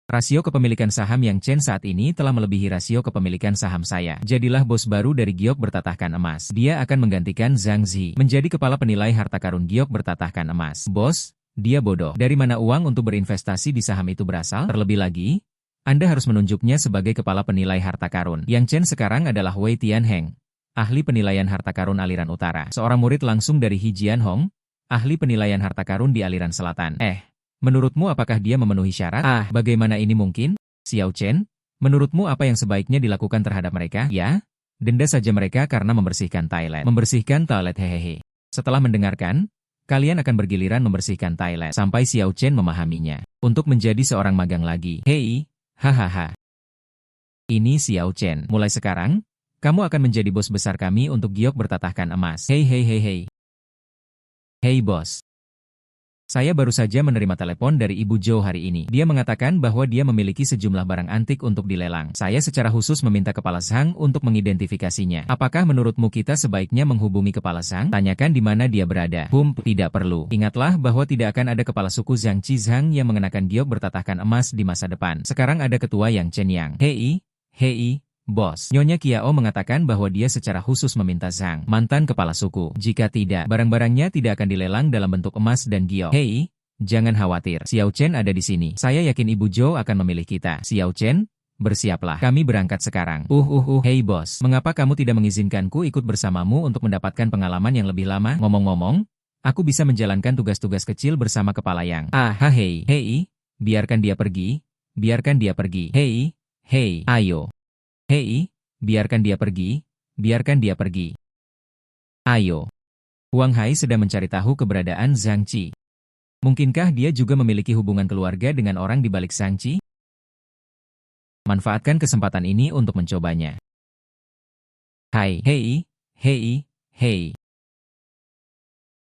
Rasio kepemilikan saham yang Chen saat ini telah melebihi rasio kepemilikan saham saya. Jadilah bos baru dari Giok bertatahkan emas. Dia akan menggantikan Zhang Zi menjadi kepala penilai harta karun Giok bertatahkan emas. Bos, dia bodoh. Dari mana uang untuk berinvestasi di saham itu berasal? Terlebih lagi, Anda harus menunjuknya sebagai kepala penilai harta karun. Yang Chen sekarang adalah Wei Tianheng, ahli penilaian harta karun aliran utara. Seorang murid langsung dari He Jianhong, ahli penilaian harta karun di aliran selatan. Menurutmu apakah dia memenuhi syarat? Bagaimana ini mungkin? Xiao Chen, menurutmu apa yang sebaiknya dilakukan terhadap mereka? Ya, denda saja mereka karena membersihkan toilet. Membersihkan toilet hehehe. Setelah mendengarkan, kalian akan bergiliran membersihkan toilet sampai Xiao Chen memahaminya. Untuk menjadi seorang magang lagi. Hei, hahaha. Ini Xiao Chen. Mulai sekarang, kamu akan menjadi bos besar kami untuk Giok bertatahkan emas. Hei hei hei hei. Hei bos. Saya baru saja menerima telepon dari Ibu Zhou hari ini. Dia mengatakan bahwa dia memiliki sejumlah barang antik untuk dilelang. Saya secara khusus meminta Kepala Zhang untuk mengidentifikasinya. Apakah menurutmu kita sebaiknya menghubungi Kepala Zhang? Tanyakan di mana dia berada. Tidak perlu. Ingatlah bahwa tidak akan ada kepala suku Zhang Zhang yang mengenakan giok bertatahkan emas di masa depan. Sekarang ada ketua yang Chen Yang. Hei, bos. Nyonya Kiao mengatakan bahwa dia secara khusus meminta Zhang, mantan kepala suku. Jika tidak, barang-barangnya tidak akan dilelang dalam bentuk emas dan giok. Hei, jangan khawatir. Xiao Chen ada di sini. Saya yakin Ibu Zhou akan memilih kita. Xiao Chen, bersiaplah. Kami berangkat sekarang. Hei bos. Mengapa kamu tidak mengizinkanku ikut bersamamu untuk mendapatkan pengalaman yang lebih lama? Ngomong-ngomong, aku bisa menjalankan tugas-tugas kecil bersama kepala yang. Hei, biarkan dia pergi. Biarkan dia pergi. Hei, ayo. Hei, biarkan dia pergi, biarkan dia pergi. Ayo. Huang Hai sedang mencari tahu keberadaan Zhang Qi. Mungkinkah dia juga memiliki hubungan keluarga dengan orang di balik Zhang Qi? Manfaatkan kesempatan ini untuk mencobanya. Hei.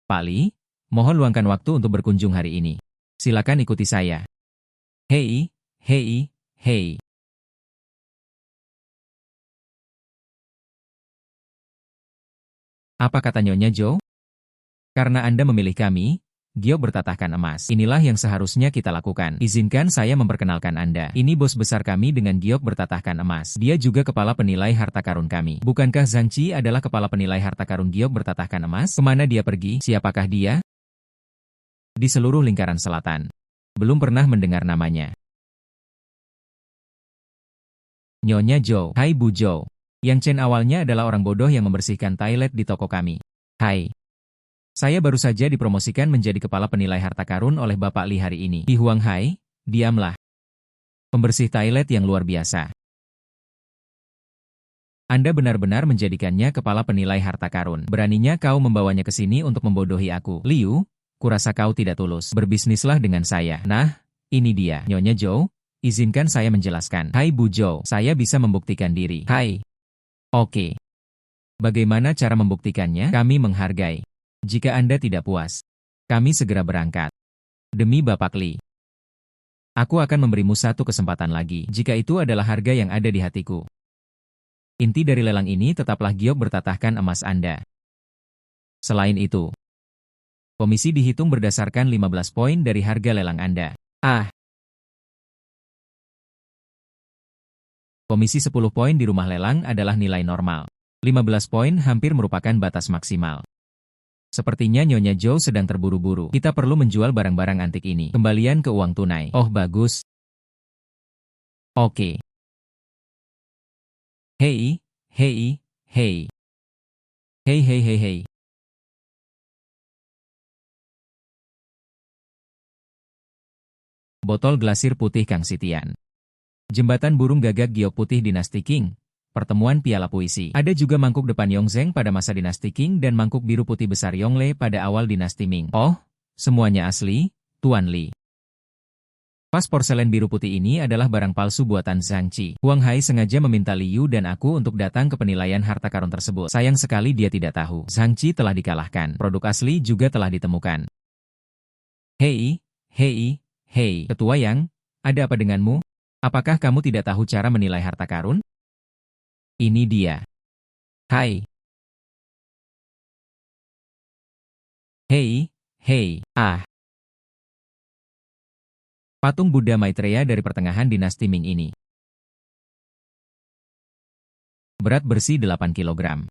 Pali, mohon luangkan waktu untuk berkunjung hari ini. Silakan ikuti saya. Hei. Apa kata Nyonya Zhou? Karena Anda memilih kami, Giok bertatahkan emas. Inilah yang seharusnya kita lakukan. Izinkan saya memperkenalkan Anda. Ini bos besar kami dengan Giok bertatahkan emas. Dia juga kepala penilai harta karun kami. Bukankah Zhang Qi adalah kepala penilai harta karun Giok bertatahkan emas? Kemana dia pergi? Siapakah dia? Di seluruh lingkaran selatan. Belum pernah mendengar namanya. Nyonya Zhou. Hai Bu Zhou. Yang Chen awalnya adalah orang bodoh yang membersihkan toilet di toko kami. Hai. Saya baru saja dipromosikan menjadi kepala penilai harta karun oleh Bapak Li hari ini. Di Huang Hai, diamlah. Pembersih toilet yang luar biasa. Anda benar-benar menjadikannya kepala penilai harta karun. Beraninya kau membawanya ke sini untuk membodohi aku. Liu, kurasa kau tidak tulus. Berbisnislah dengan saya. Nah, ini dia. Nyonya Zhou, izinkan saya menjelaskan. Hai Bu Zhou, saya bisa membuktikan diri. Hai. Oke. Bagaimana cara membuktikannya? Kami menghargai. Jika Anda tidak puas, kami segera berangkat. Demi Bapak Li. Aku akan memberimu satu kesempatan lagi, jika itu adalah harga yang ada di hatiku. Inti dari lelang ini tetaplah giok bertatahkan emas Anda. Selain itu, komisi dihitung berdasarkan 15 poin dari harga lelang Anda. Komisi 10 poin di rumah lelang adalah nilai normal. 15 poin hampir merupakan batas maksimal. Sepertinya Nyonya Joe sedang terburu-buru. Kita perlu menjual barang-barang antik ini. Kembalian ke uang tunai. Oh bagus. Oke. Hei, hei, hei. Hei hei hei hei. Botol glasir putih Kang Sitian. Jembatan burung gagak giok putih Dinasti Qing. Pertemuan piala puisi. Ada juga mangkuk depan Yongzheng pada masa Dinasti Qing dan mangkuk biru putih besar Yongle pada awal Dinasti Ming. Oh, semuanya asli, Tuan Li. Vas porselen biru putih ini adalah barang palsu buatan Zhang Qi. Huang Hai sengaja meminta Liu dan aku untuk datang ke penilaian harta karun tersebut. Sayang sekali dia tidak tahu. Zhang Qi telah dikalahkan. Produk asli juga telah ditemukan. Hei, hei, hei. Ketua Yang, ada apa denganmu? Apakah kamu tidak tahu cara menilai harta karun? Ini dia. Hai. Hei, hei, Patung Buddha Maitreya dari pertengahan dinasti Ming ini. Berat bersih 8 kg.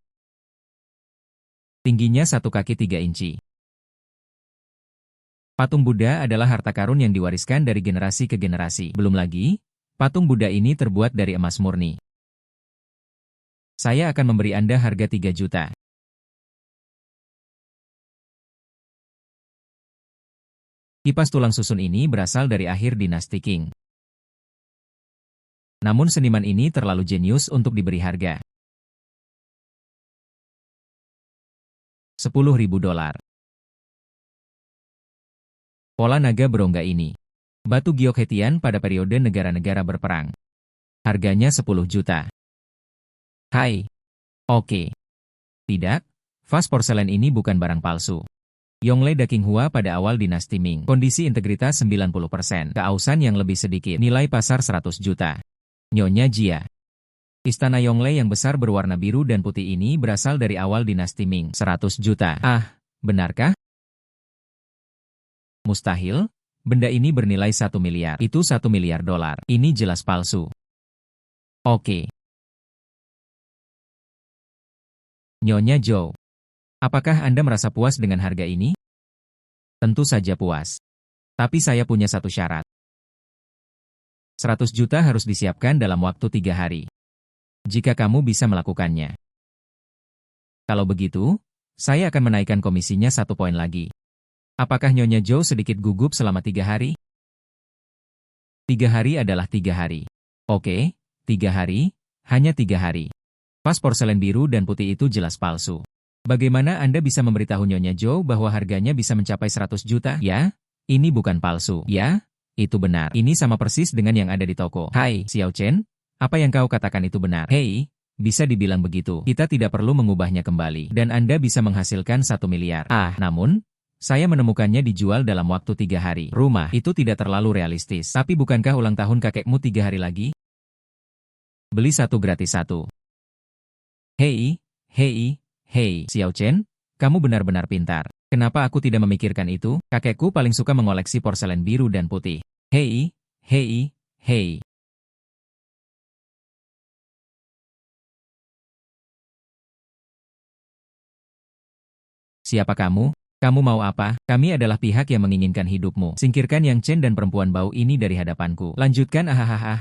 Tingginya 1 kaki 3 inci. Patung Buddha adalah harta karun yang diwariskan dari generasi ke generasi. Belum lagi, patung Buddha ini terbuat dari emas murni. Saya akan memberi Anda harga 3 juta. Kipas tulang susun ini berasal dari akhir dinasti Qing. Namun seniman ini terlalu jenius untuk diberi harga. $10.000. Pola naga berongga ini. Batu giok Hetian pada periode negara-negara berperang. Harganya 10 juta. Hai. Oke. Tidak, vas porselen ini bukan barang palsu. Yongle da Qinghua pada awal dinasti Ming. Kondisi integritas 90%. Keausan yang lebih sedikit. Nilai pasar 100 juta. Nyonya Jia. Istana Yongle yang besar berwarna biru dan putih ini berasal dari awal dinasti Ming. 100 juta. Benarkah? Mustahil. Benda ini bernilai 1 miliar. Itu 1 miliar dolar. Ini jelas palsu. Oke. Nyonya Zhou. Apakah Anda merasa puas dengan harga ini? Tentu saja puas. Tapi saya punya satu syarat. 100 juta harus disiapkan dalam waktu 3 hari. Jika kamu bisa melakukannya. Kalau begitu, saya akan menaikkan komisinya 1 poin lagi. Apakah Nyonya Zhou sedikit gugup selama 3 hari? 3 hari adalah 3 hari. Oke, 3 hari, hanya 3 hari. Vas porselen biru dan putih itu jelas palsu. Bagaimana Anda bisa memberitahu Nyonya Zhou bahwa harganya bisa mencapai 100 juta? Ya, ini bukan palsu. Ya, itu benar. Ini sama persis dengan yang ada di toko. Hai, Xiao Chen, apa yang kau katakan itu benar? Hei, bisa dibilang begitu. Kita tidak perlu mengubahnya kembali. Dan Anda bisa menghasilkan 1 miliar. Namun, saya menemukannya dijual dalam waktu 3 hari. Rumah itu tidak terlalu realistis. Tapi bukankah ulang tahun kakekmu 3 hari lagi? Beli 1 gratis 1. Hei, hei, hei, Xiao Chen, kamu benar-benar pintar. Kenapa aku tidak memikirkan itu? Kakekku paling suka mengoleksi porselen biru dan putih. Hei, hei, hei. Siapa kamu? Kamu mau apa? Kami adalah pihak yang menginginkan hidupmu. Singkirkan Yang Chen dan perempuan bau ini dari hadapanku. Lanjutkan ahahaha.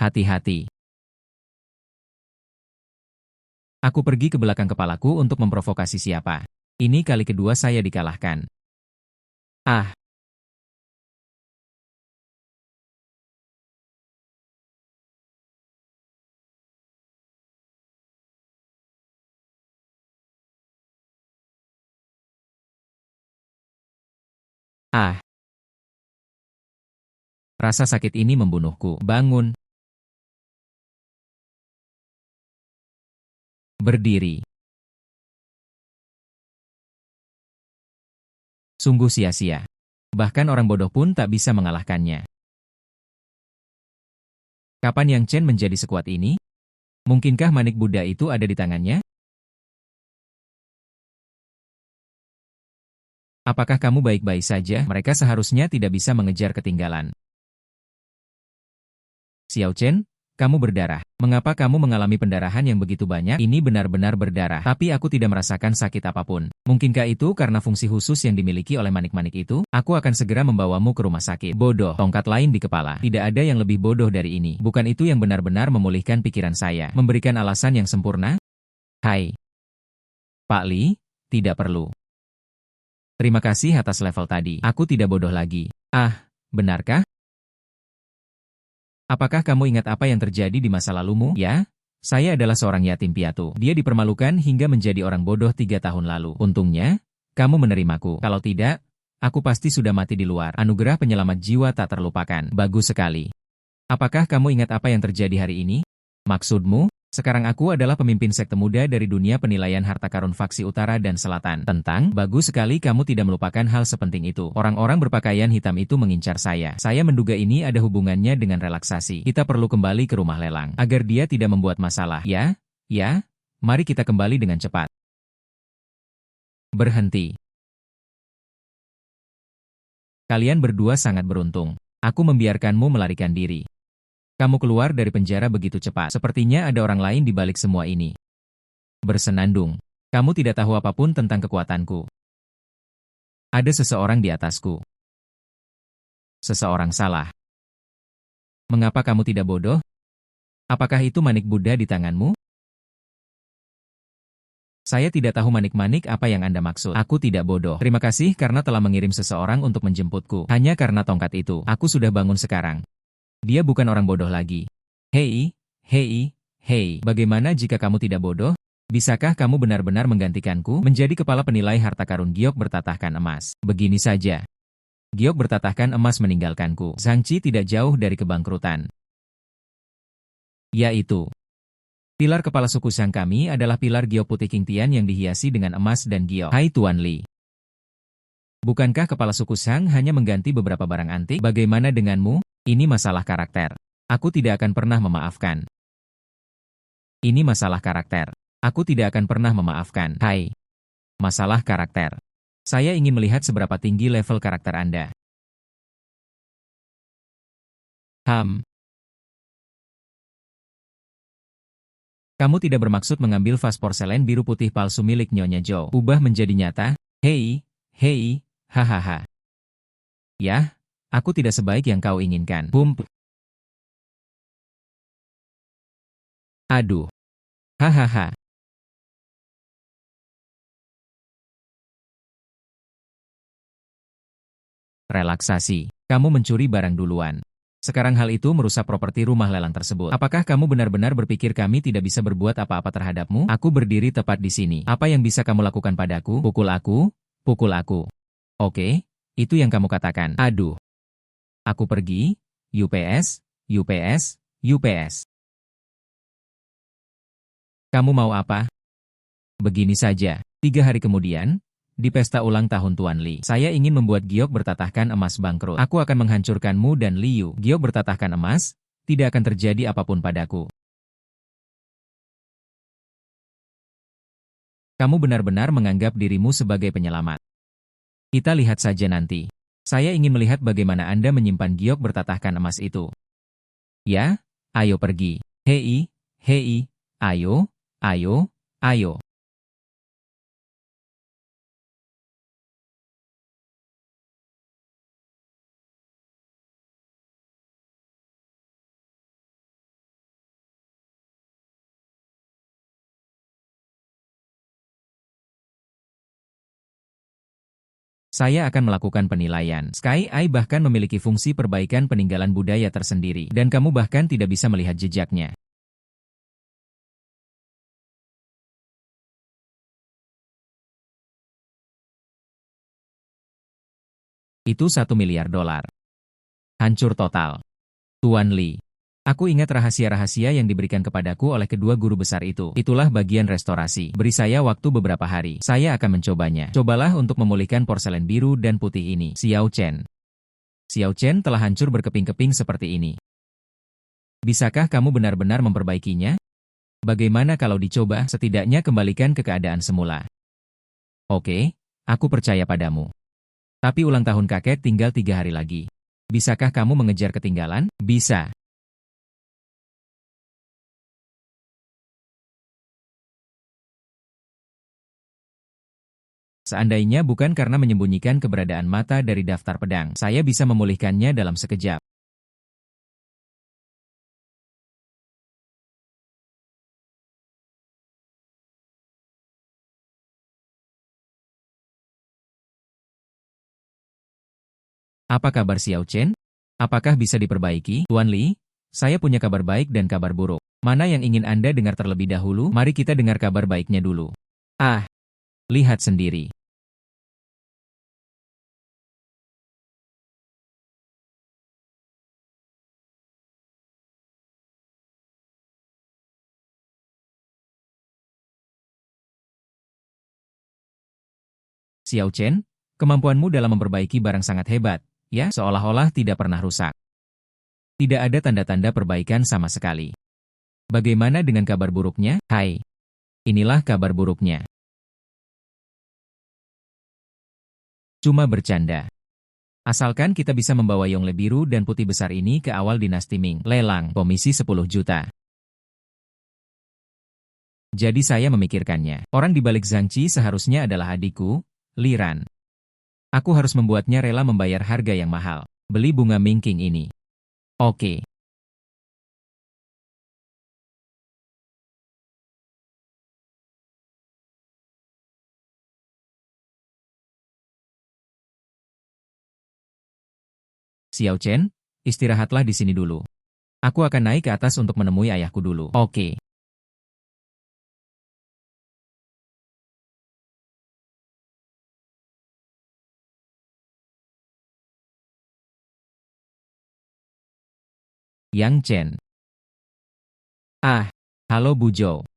Hati-hati. Aku pergi ke belakang kepalaku untuk memprovokasi siapa. Ini kali kedua saya dikalahkan. Rasa sakit ini membunuhku. Bangun. Berdiri. Sungguh sia-sia. Bahkan orang bodoh pun tak bisa mengalahkannya. Kapan Yang Chen menjadi sekuat ini? Mungkinkah manik Buddha itu ada di tangannya? Apakah kamu baik-baik saja? Mereka seharusnya tidak bisa mengejar ketinggalan. Xiao Chen, kamu berdarah. Mengapa kamu mengalami pendarahan yang begitu banyak? Ini benar-benar berdarah. Tapi aku tidak merasakan sakit apapun. Mungkinkah itu karena fungsi khusus yang dimiliki oleh manik-manik itu? Aku akan segera membawamu ke rumah sakit. Bodoh, tongkat lain di kepala. Tidak ada yang lebih bodoh dari ini. Bukan itu yang benar-benar memulihkan pikiran saya. Memberikan alasan yang sempurna? Hai, Pak Li, tidak perlu. Terima kasih atas level tadi. Aku tidak bodoh lagi. Ah, benarkah? Apakah kamu ingat apa yang terjadi di masa lalumu? Ya, saya adalah seorang yatim piatu. Dia dipermalukan hingga menjadi orang bodoh 3 tahun lalu. Untungnya, kamu menerimaku. Kalau tidak, aku pasti sudah mati di luar. Anugerah penyelamat jiwa tak terlupakan. Bagus sekali. Apakah kamu ingat apa yang terjadi hari ini? Maksudmu? Sekarang aku adalah pemimpin sekte muda dari dunia penilaian harta karun faksi utara dan selatan. Bagus sekali kamu tidak melupakan hal sepenting itu. Orang-orang berpakaian hitam itu mengincar saya. Saya menduga ini ada hubungannya dengan relaksasi. Kita perlu kembali ke rumah lelang, agar dia tidak membuat masalah. Ya, mari kita kembali dengan cepat. Berhenti. Kalian berdua sangat beruntung. Aku membiarkanmu melarikan diri. Kamu keluar dari penjara begitu cepat. Sepertinya ada orang lain di balik semua ini. Bersenandung. Kamu tidak tahu apapun tentang kekuatanku. Ada seseorang di atasku. Seseorang salah. Mengapa kamu tidak bodoh? Apakah itu manik Buddha di tanganmu? Saya tidak tahu manik-manik apa yang Anda maksud. Aku tidak bodoh. Terima kasih karena telah mengirim seseorang untuk menjemputku. Hanya karena tongkat itu, aku sudah bangun sekarang. Dia bukan orang bodoh lagi. Hei, bagaimana jika kamu tidak bodoh? Bisakah kamu benar-benar menggantikanku menjadi kepala penilai harta karun giok bertatahkan emas? Begini saja. Giok bertatahkan emas meninggalkanku. Zhangqi tidak jauh dari kebangkrutan. Yaitu, pilar kepala suku Shang kami adalah pilar giok putih King Tian yang dihiasi dengan emas dan giok. Hai Tuan Li. Bukankah kepala suku Shang hanya mengganti beberapa barang antik? Bagaimana denganmu? Ini masalah karakter. Aku tidak akan pernah memaafkan. Ini masalah karakter. Aku tidak akan pernah memaafkan. Hai. Masalah karakter. Saya ingin melihat seberapa tinggi level karakter Anda. Kamu tidak bermaksud mengambil vas porselen biru putih palsu milik Nyonya Zhou. Ubah menjadi nyata? Hei, hahaha. Yah, aku tidak sebaik yang kau inginkan. Aduh. Hahaha. Relaksasi. Kamu mencuri barang duluan. Sekarang hal itu merusak properti rumah lelang tersebut. Apakah kamu benar-benar berpikir kami tidak bisa berbuat apa-apa terhadapmu? Aku berdiri tepat di sini. Apa yang bisa kamu lakukan padaku? Pukul aku? Pukul aku. Oke, itu yang kamu katakan. Aduh. Aku pergi. UPS. Kamu mau apa? Begini saja. 3 hari kemudian, di pesta ulang tahun Tuan Li, saya ingin membuat giok bertatahkan emas bangkrut. Aku akan menghancurkanmu dan Liu. Giok bertatahkan emas, tidak akan terjadi apapun padaku. Kamu benar-benar menganggap dirimu sebagai penyelamat. Kita lihat saja nanti. Saya ingin melihat bagaimana Anda menyimpan giok bertatahkan emas itu. Ya, ayo pergi. Hei, ayo. Saya akan melakukan penilaian. Sky Eye bahkan memiliki fungsi perbaikan peninggalan budaya tersendiri, dan kamu bahkan tidak bisa melihat jejaknya. Itu $1 miliar. Hancur total. Tuan Li. Aku ingat rahasia-rahasia yang diberikan kepadaku oleh kedua guru besar itu. Itulah bagian restorasi. Beri saya waktu beberapa hari. Saya akan mencobanya. Cobalah untuk memulihkan porselen biru dan putih ini. Xiao Chen. Xiao Chen telah hancur berkeping-keping seperti ini. Bisakah kamu benar-benar memperbaikinya? Bagaimana kalau dicoba, setidaknya kembalikan ke keadaan semula? Oke, aku percaya padamu. Tapi ulang tahun kakek tinggal 3 hari lagi. Bisakah kamu mengejar ketinggalan? Bisa. Seandainya bukan karena menyembunyikan keberadaan mata dari daftar pedang, saya bisa memulihkannya dalam sekejap. Apa kabar Xiao Chen? Apakah bisa diperbaiki? Tuan Li, saya punya kabar baik dan kabar buruk. Mana yang ingin Anda dengar terlebih dahulu? Mari kita dengar kabar baiknya dulu. Ah, lihat sendiri. Xiao Chen, kemampuanmu dalam memperbaiki barang sangat hebat, ya, seolah-olah tidak pernah rusak. Tidak ada tanda-tanda perbaikan sama sekali. Bagaimana dengan kabar buruknya? Hai, inilah kabar buruknya. Cuma bercanda. Asalkan kita bisa membawa Yongle biru dan putih besar ini ke awal dinasti Ming. Lelang, komisi 10 juta. Jadi saya memikirkannya. Orang di balik Zhangqi seharusnya adalah adikku, Li Ran. Aku harus membuatnya rela membayar harga yang mahal. Beli bunga Mingking ini. Oke. Xiao Chen, istirahatlah di sini dulu. Aku akan naik ke atas untuk menemui ayahku dulu. Oke. Yang Chen. Ah, halo Bu Zhou.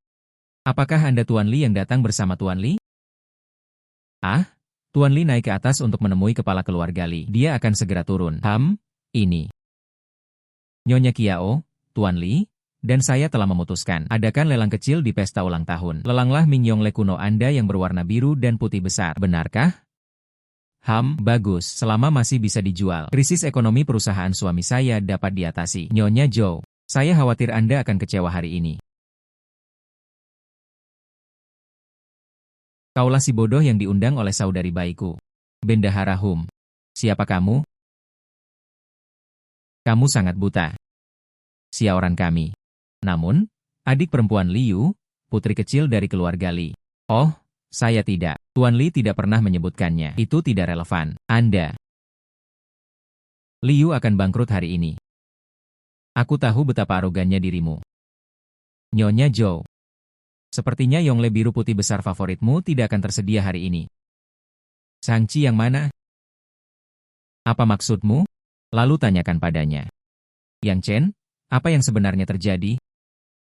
Apakah Anda Tuan Li yang datang bersama Tuan Li? Ah, Tuan Li naik ke atas untuk menemui kepala keluarga Li. Dia akan segera turun. Ini. Nyonya Kiao, Tuan Li, dan saya telah memutuskan. Adakan lelang kecil di pesta ulang tahun. Lelanglah Ming Yongle kuno Anda yang berwarna biru dan putih besar. Benarkah? Bagus. Selama masih bisa dijual. Krisis ekonomi perusahaan suami saya dapat diatasi. Nyonya Zhou, saya khawatir Anda akan kecewa hari ini. Kaulah si bodoh yang diundang oleh saudari bayiku. Bendahara Hum. Siapa kamu? Kamu sangat buta. Siaran kami. Namun, adik perempuan Liu, putri kecil dari keluarga Li. Oh, saya tidak. Tuan Li tidak pernah menyebutkannya. Itu tidak relevan. Anda. Liu akan bangkrut hari ini. Aku tahu betapa arogannya dirimu. Nyonya Zhou. Sepertinya Yongle biru putih besar favoritmu tidak akan tersedia hari ini. Zhangqi yang mana? Apa maksudmu? Lalu tanyakan padanya. Yang Chen, apa yang sebenarnya terjadi?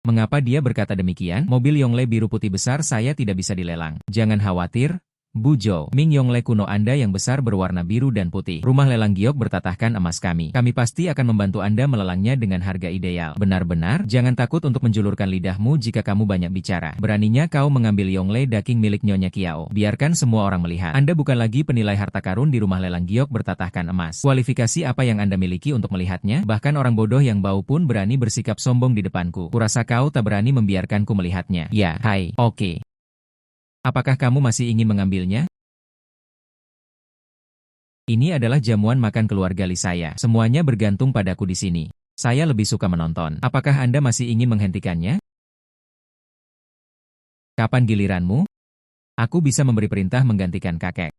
Mengapa dia berkata demikian? Mobil Yongle biru putih besar saya tidak bisa dilelang. Jangan khawatir, Bu Zhou. Ming Yongle kuno Anda yang besar berwarna biru dan putih. Rumah lelang giok bertatahkan emas kami. Kami pasti akan membantu Anda melelangnya dengan harga ideal. Benar-benar, jangan takut untuk menjulurkan lidahmu jika kamu banyak bicara. Beraninya kau mengambil Yongle daging milik Nyonya Kiao. Biarkan semua orang melihat. Anda bukan lagi penilai harta karun di rumah lelang giok bertatahkan emas. Kualifikasi apa yang Anda miliki untuk melihatnya? Bahkan orang bodoh yang bau pun berani bersikap sombong di depanku. Kurasa kau tak berani membiarkanku melihatnya. Ya, hai, oke. Apakah kamu masih ingin mengambilnya? Ini adalah jamuan makan keluarga Li saya. Semuanya bergantung padaku di sini. Saya lebih suka menonton. Apakah Anda masih ingin menghentikannya? Kapan giliranmu? Aku bisa memberi perintah menggantikan kakek.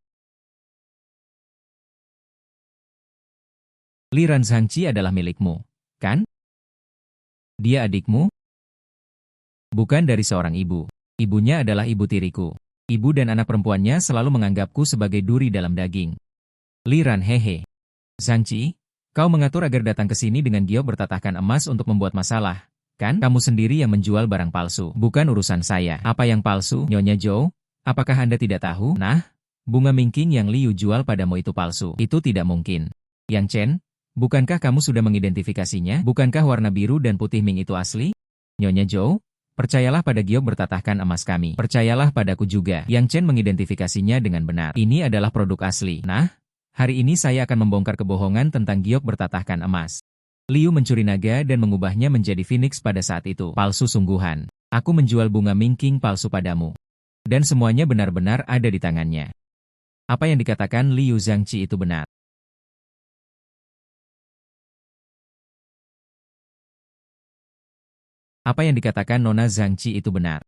Li Ran Zhangqi adalah milikmu, kan? Dia adikmu? Bukan dari seorang ibu. Ibunya adalah ibu tiriku. Ibu dan anak perempuannya selalu menganggapku sebagai duri dalam daging. Li Ran hehe. Zhangqi, kau mengatur agar datang ke sini dengan giok bertatahkan emas untuk membuat masalah, kan? Kamu sendiri yang menjual barang palsu. Bukan urusan saya. Apa yang palsu? Nyonya Zhou, apakah Anda tidak tahu? Nah, bunga Mingking yang Liu jual padamu itu palsu. Itu tidak mungkin. Yang Chen, Bukankah kamu sudah mengidentifikasinya? Bukankah warna biru dan putih Ming itu asli? Nyonya Zhou, percayalah pada giok bertatahkan emas kami. Percayalah padaku juga. Yang Chen mengidentifikasinya dengan benar. Ini adalah produk asli. Nah, hari ini saya akan membongkar kebohongan tentang giok bertatahkan emas. Liu mencuri naga dan mengubahnya menjadi phoenix pada saat itu. Palsu sungguhan. Aku menjual bunga Mingqing palsu padamu. Dan semuanya benar-benar ada di tangannya. Apa yang dikatakan Liu Zhangqi itu benar. Apa yang dikatakan Nona Zhangqi itu benar.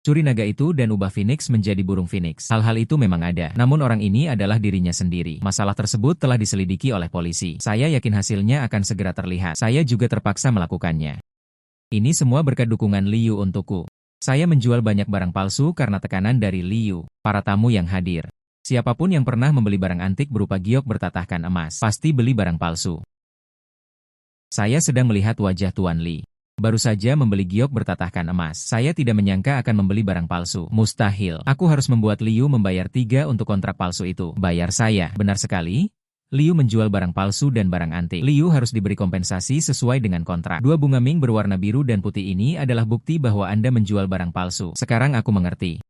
Curi naga itu dan ubah Phoenix menjadi burung Phoenix. Hal-hal itu memang ada. Namun orang ini adalah dirinya sendiri. Masalah tersebut telah diselidiki oleh polisi. Saya yakin hasilnya akan segera terlihat. Saya juga terpaksa melakukannya. Ini semua berkat dukungan Liu untukku. Saya menjual banyak barang palsu karena tekanan dari Liu, para tamu yang hadir. Siapapun yang pernah membeli barang antik berupa giok bertatahkan emas, pasti beli barang palsu. Saya sedang melihat wajah Tuan Li. Baru saja membeli giok bertatahkan emas. Saya tidak menyangka akan membeli barang palsu. Mustahil. Aku harus membuat Liu membayar 3 untuk kontrak palsu itu. Bayar saya. Benar sekali. Liu menjual barang palsu dan barang antik. Liu harus diberi kompensasi sesuai dengan kontrak. 2 bunga Ming berwarna biru dan putih ini adalah bukti bahwa Anda menjual barang palsu. Sekarang aku mengerti.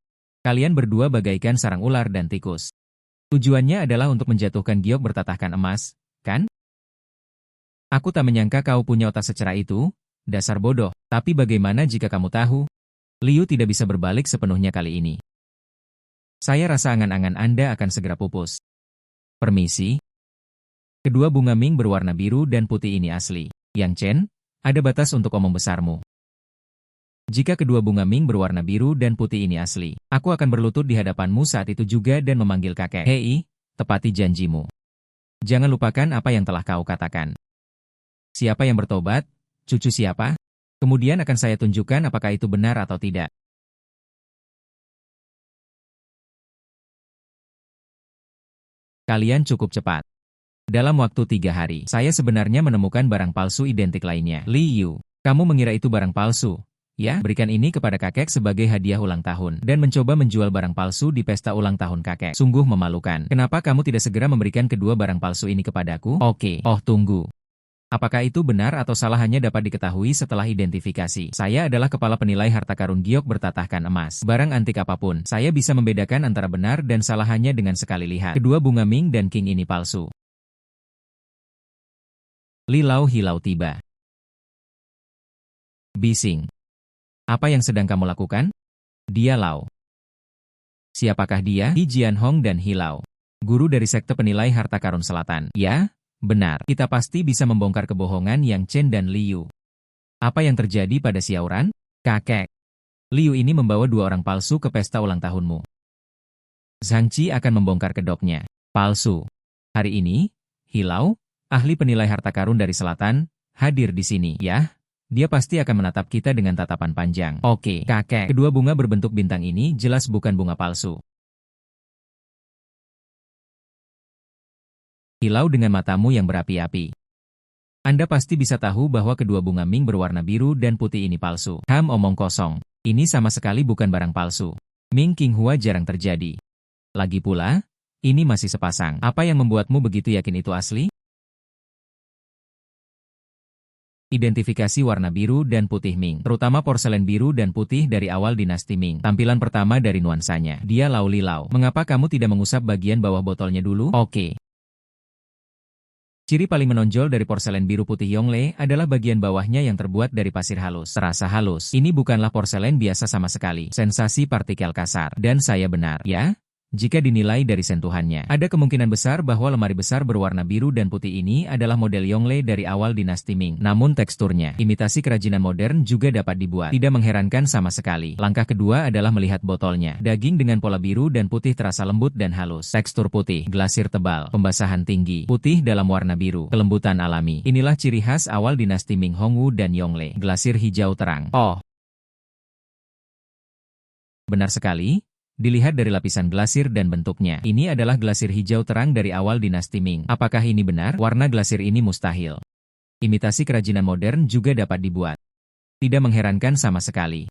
Kalian berdua bagaikan sarang ular dan tikus. Tujuannya adalah untuk menjatuhkan giok bertatahkan emas, kan? Aku tak menyangka kau punya otak secerah itu. Dasar bodoh, tapi bagaimana jika kamu tahu? Liu tidak bisa berbalik sepenuhnya kali ini. Saya rasa angan-angan Anda akan segera pupus. Permisi. Kedua bunga Ming berwarna biru dan putih ini asli. Yang Chen, ada batas untuk omong besarmu. Jika kedua bunga Ming berwarna biru dan putih ini asli, aku akan berlutut di hadapanmu saat itu juga dan memanggil kakek. Hei, tepati janjimu. Jangan lupakan apa yang telah kau katakan. Siapa yang bertobat? Cucu siapa? Kemudian akan saya tunjukkan apakah itu benar atau tidak. Kalian cukup cepat. Dalam waktu 3 hari, saya sebenarnya menemukan barang palsu identik lainnya. Liu, kamu mengira itu barang palsu? Ya, berikan ini kepada kakek sebagai hadiah ulang tahun. Dan mencoba menjual barang palsu di pesta ulang tahun kakek. Sungguh memalukan. Kenapa kamu tidak segera memberikan kedua barang palsu ini kepadaku? Oke, tunggu. Apakah itu benar atau salah hanya dapat diketahui setelah identifikasi. Saya adalah kepala penilai harta karun giok bertatahkan emas. Barang antik apapun, saya bisa membedakan antara benar dan salah hanya dengan sekali lihat. Kedua bunga Ming dan King ini palsu. Li Lau Hilau tiba. Bising. Apa yang sedang kamu lakukan? Dia Lau. Siapakah dia? Yi Jianhong dan Hilau. Guru dari sekte penilai harta karun selatan. Ya? Benar, kita pasti bisa membongkar kebohongan yang Chen dan Liu. Apa yang terjadi pada Xiaoran? Kakek. Liu ini membawa 2 orang palsu ke pesta ulang tahunmu. Zhangqi akan membongkar kedoknya. Palsu. Hari ini, Hilau, ahli penilai harta karun dari selatan, hadir di sini. Ya, dia pasti akan menatap kita dengan tatapan panjang. Oke, kakek. Kedua bunga berbentuk bintang ini jelas bukan bunga palsu. Hilau dengan matamu yang berapi-api. Anda pasti bisa tahu bahwa kedua bunga Ming berwarna biru dan putih ini palsu. Omong kosong. Ini sama sekali bukan barang palsu. Ming Qinghua jarang terjadi. Lagi pula, ini masih sepasang. Apa yang membuatmu begitu yakin itu asli? Identifikasi warna biru dan putih Ming, terutama porselen biru dan putih dari awal dinasti Ming. Tampilan pertama dari nuansanya. Dia Lau Li Lau. Mengapa kamu tidak mengusap bagian bawah botolnya dulu? Oke. Ciri paling menonjol dari porselen biru putih Yongle adalah bagian bawahnya yang terbuat dari pasir halus. Terasa halus. Ini bukanlah porselen biasa sama sekali. Sensasi partikel kasar. Dan saya benar, ya? Jika dinilai dari sentuhannya, ada kemungkinan besar bahwa lemari besar berwarna biru dan putih ini adalah model Yongle dari awal dinasti Ming. Namun teksturnya, imitasi kerajinan modern juga dapat dibuat. Tidak mengherankan sama sekali. Langkah kedua adalah melihat botolnya. Daging dengan pola biru dan putih terasa lembut dan halus. Tekstur putih, glasir tebal, pembasahan tinggi, putih dalam warna biru, kelembutan alami. Inilah ciri khas awal dinasti Ming Hongwu dan Yongle. Glasir hijau terang. Benar sekali. Dilihat dari lapisan glasir dan bentuknya, ini adalah glasir hijau terang dari awal dinasti Ming. Apakah ini benar? Warna glasir ini mustahil. Imitasi kerajinan modern juga dapat dibuat. Tidak mengherankan sama sekali.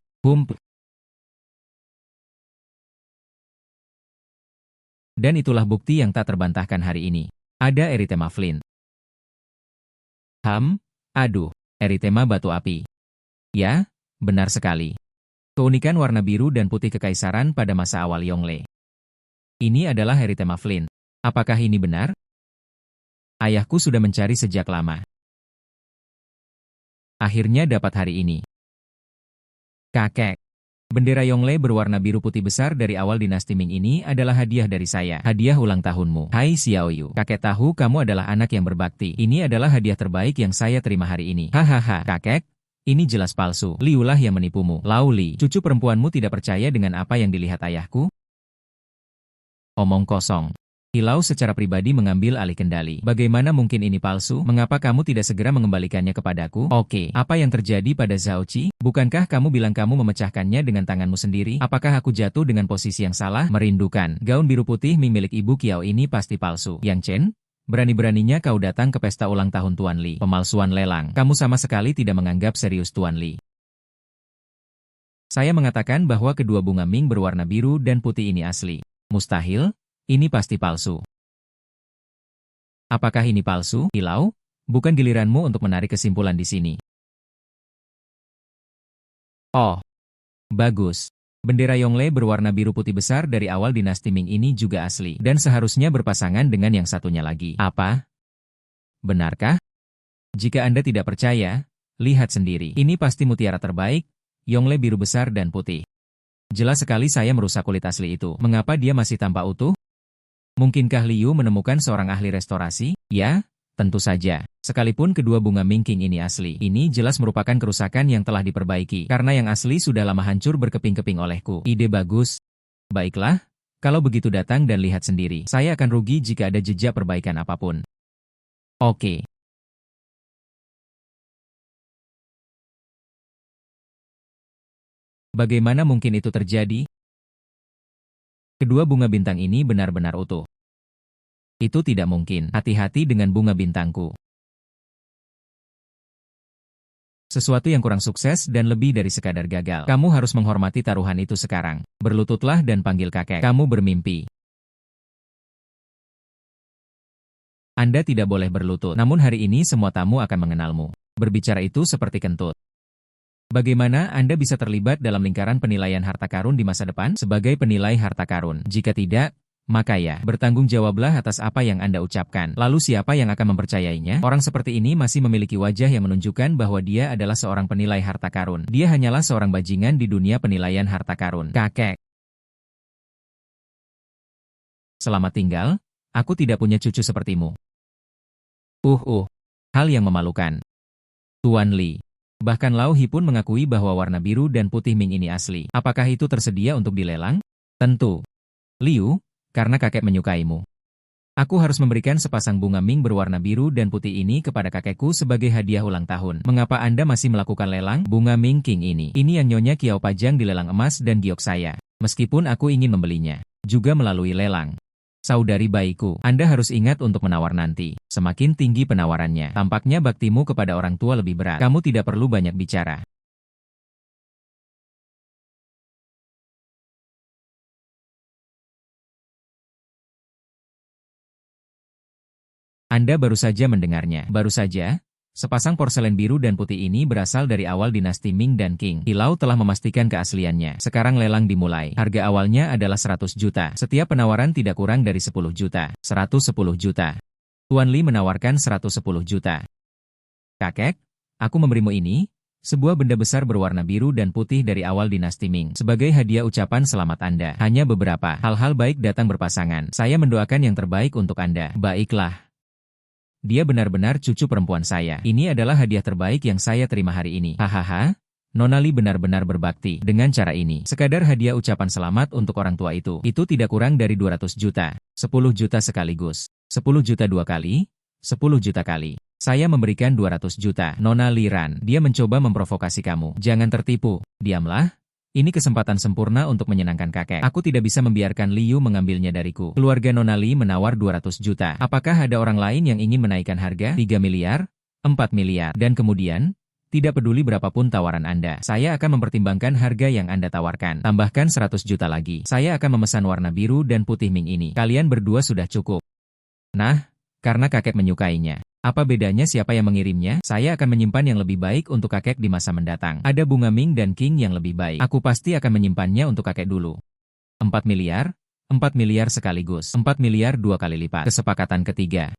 Dan itulah bukti yang tak terbantahkan hari ini. Ada eritema Flint. Aduh, eritema batu api. Ya, benar sekali. Keunikan warna biru dan putih kekaisaran pada masa awal Yongle. Ini adalah eritema Flint. Apakah ini benar? Ayahku sudah mencari sejak lama. Akhirnya dapat hari ini. Kakek. Bendera Yongle berwarna biru putih besar dari awal dinasti Ming ini adalah hadiah dari saya. Hadiah ulang tahunmu. Hai Xiaoyu. Kakek tahu kamu adalah anak yang berbakti. Ini adalah hadiah terbaik yang saya terima hari ini. Hahaha. Kakek, ini jelas palsu. Liulah yang menipumu. Lauli, cucu perempuanmu tidak percaya dengan apa yang dilihat ayahku? Omong kosong. Hilau secara pribadi mengambil alih kendali. Bagaimana mungkin ini palsu? Mengapa kamu tidak segera mengembalikannya kepadaku? Oke, apa yang terjadi pada Zhao Qi? Bukankah kamu bilang kamu memecahkannya dengan tanganmu sendiri? Apakah aku jatuh dengan posisi yang salah? Merindukan. Gaun biru putih Ming milik Ibu Kiao ini pasti palsu. Yang Chen, berani-beraninya kau datang ke pesta ulang tahun Tuan Li. Pemalsuan lelang. Kamu sama sekali tidak menganggap serius Tuan Li. Saya mengatakan bahwa kedua bunga Ming berwarna biru dan putih ini asli. Mustahil. Ini pasti palsu. Apakah ini palsu, Hilau? Bukan giliranmu untuk menarik kesimpulan di sini. Oh, bagus. Bendera Yongle berwarna biru putih besar dari awal dinasti Ming ini juga asli, dan seharusnya berpasangan dengan yang satunya lagi. Apa? Benarkah? Jika Anda tidak percaya, lihat sendiri. Ini pasti mutiara terbaik, Yongle biru besar dan putih. Jelas sekali saya merusak kulit asli itu. Mengapa dia masih tampak utuh? Mungkinkah Liu menemukan seorang ahli restorasi? Ya, tentu saja. Sekalipun kedua bunga Ming King ini asli, ini jelas merupakan kerusakan yang telah diperbaiki, karena yang asli sudah lama hancur berkeping-keping olehku. Ide bagus. Baiklah, kalau begitu datang dan lihat sendiri. Saya akan rugi jika ada jejak perbaikan apapun. Oke. Bagaimana mungkin itu terjadi? Kedua bunga bintang ini benar-benar utuh. Itu tidak mungkin. Hati-hati dengan bunga bintangku. Sesuatu yang kurang sukses dan lebih dari sekadar gagal. Kamu harus menghormati taruhan itu sekarang. Berlututlah dan panggil kakek. Kamu bermimpi. Anda tidak boleh berlutut. Namun hari ini semua tamu akan mengenalmu. Berbicara itu seperti kentut. Bagaimana Anda bisa terlibat dalam lingkaran penilaian harta karun di masa depan sebagai penilai harta karun? Jika tidak, maka ya, bertanggung jawablah atas apa yang Anda ucapkan. Lalu siapa yang akan mempercayainya? Orang seperti ini masih memiliki wajah yang menunjukkan bahwa dia adalah seorang penilai harta karun. Dia hanyalah seorang bajingan di dunia penilaian harta karun. Kakek. Selamat tinggal, aku tidak punya cucu sepertimu. Hal yang memalukan. Tuan Li. Bahkan Lao Hi pun mengakui bahwa warna biru dan putih Ming ini asli. Apakah itu tersedia untuk dilelang? Tentu. Liu, karena kakek menyukaimu. Aku harus memberikan sepasang bunga Ming berwarna biru dan putih ini kepada kakekku sebagai hadiah ulang tahun. Mengapa Anda masih melakukan lelang? Bunga Ming King ini. Ini yang Nyonya Kiao pajang di lelang emas dan giok saya. Meskipun aku ingin membelinya. Juga melalui lelang. Saudari bayiku, Anda harus ingat untuk menawar nanti. Semakin tinggi penawarannya, tampaknya baktimu kepada orang tua lebih berat. Kamu tidak perlu banyak bicara. Anda baru saja mendengarnya. Baru saja, sepasang porselen biru dan putih ini berasal dari awal dinasti Ming dan Qing. Hilau telah memastikan keasliannya. Sekarang lelang dimulai. Harga awalnya adalah 100 juta. Setiap penawaran tidak kurang dari 10 juta. 110 juta. Tuan Li menawarkan 110 juta. Kakek, aku memberimu ini, sebuah benda besar berwarna biru dan putih dari awal dinasti Ming. Sebagai hadiah ucapan selamat Anda. Hanya beberapa hal-hal baik datang berpasangan. Saya mendoakan yang terbaik untuk Anda. Baiklah. Dia benar-benar cucu perempuan saya. Ini adalah hadiah terbaik yang saya terima hari ini. Hahaha, Nona Li benar-benar berbakti. Dengan cara ini, sekadar hadiah ucapan selamat untuk orang tua itu tidak kurang dari 200 juta. 10 juta sekaligus. 10 juta dua kali. 10 juta kali. Saya memberikan 200 juta. Nona Li Ran, dia mencoba memprovokasi kamu. Jangan tertipu. Diamlah. Ini kesempatan sempurna untuk menyenangkan kakek. Aku tidak bisa membiarkan Liu mengambilnya dariku. Keluarga Nona Li menawar 200 juta. Apakah ada orang lain yang ingin menaikkan harga? 3 miliar? 4 miliar? Dan kemudian, tidak peduli berapapun tawaran Anda, saya akan mempertimbangkan harga yang Anda tawarkan. Tambahkan 100 juta lagi. Saya akan memesan warna biru dan putih Ming ini. Kalian berdua sudah cukup. Nah, karena kakek menyukainya. Apa bedanya siapa yang mengirimnya? Saya akan menyimpan yang lebih baik untuk kakek di masa mendatang. Ada bunga Ming dan King yang lebih baik. Aku pasti akan menyimpannya untuk kakek dulu. 4 miliar? 4 miliar sekaligus. 4 miliar 2 kali lipat. Kesepakatan ketiga.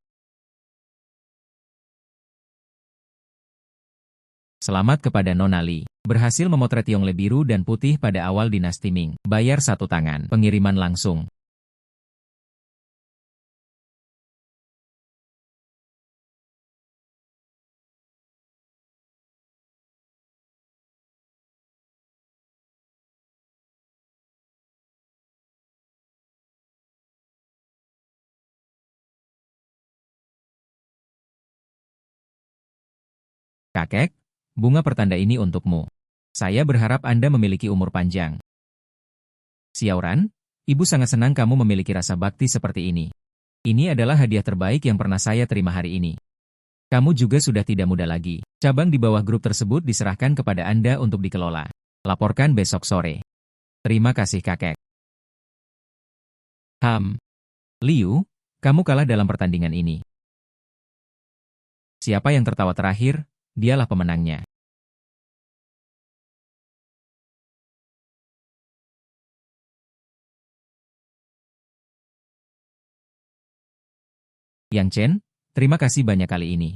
Selamat kepada Nona Li. Berhasil memotret Yongle biru dan putih pada awal dinasti Ming. Bayar 1 tangan. Pengiriman langsung. Kakek, bunga pertanda ini untukmu. Saya berharap Anda memiliki umur panjang. Xiaoran, ibu sangat senang kamu memiliki rasa bakti seperti ini. Ini adalah hadiah terbaik yang pernah saya terima hari ini. Kamu juga sudah tidak muda lagi. Cabang di bawah grup tersebut diserahkan kepada Anda untuk dikelola. Laporkan besok sore. Terima kasih kakek. Liu, kamu kalah dalam pertandingan ini. Siapa yang tertawa terakhir, dialah pemenangnya. Yang Chen, terima kasih banyak kali ini.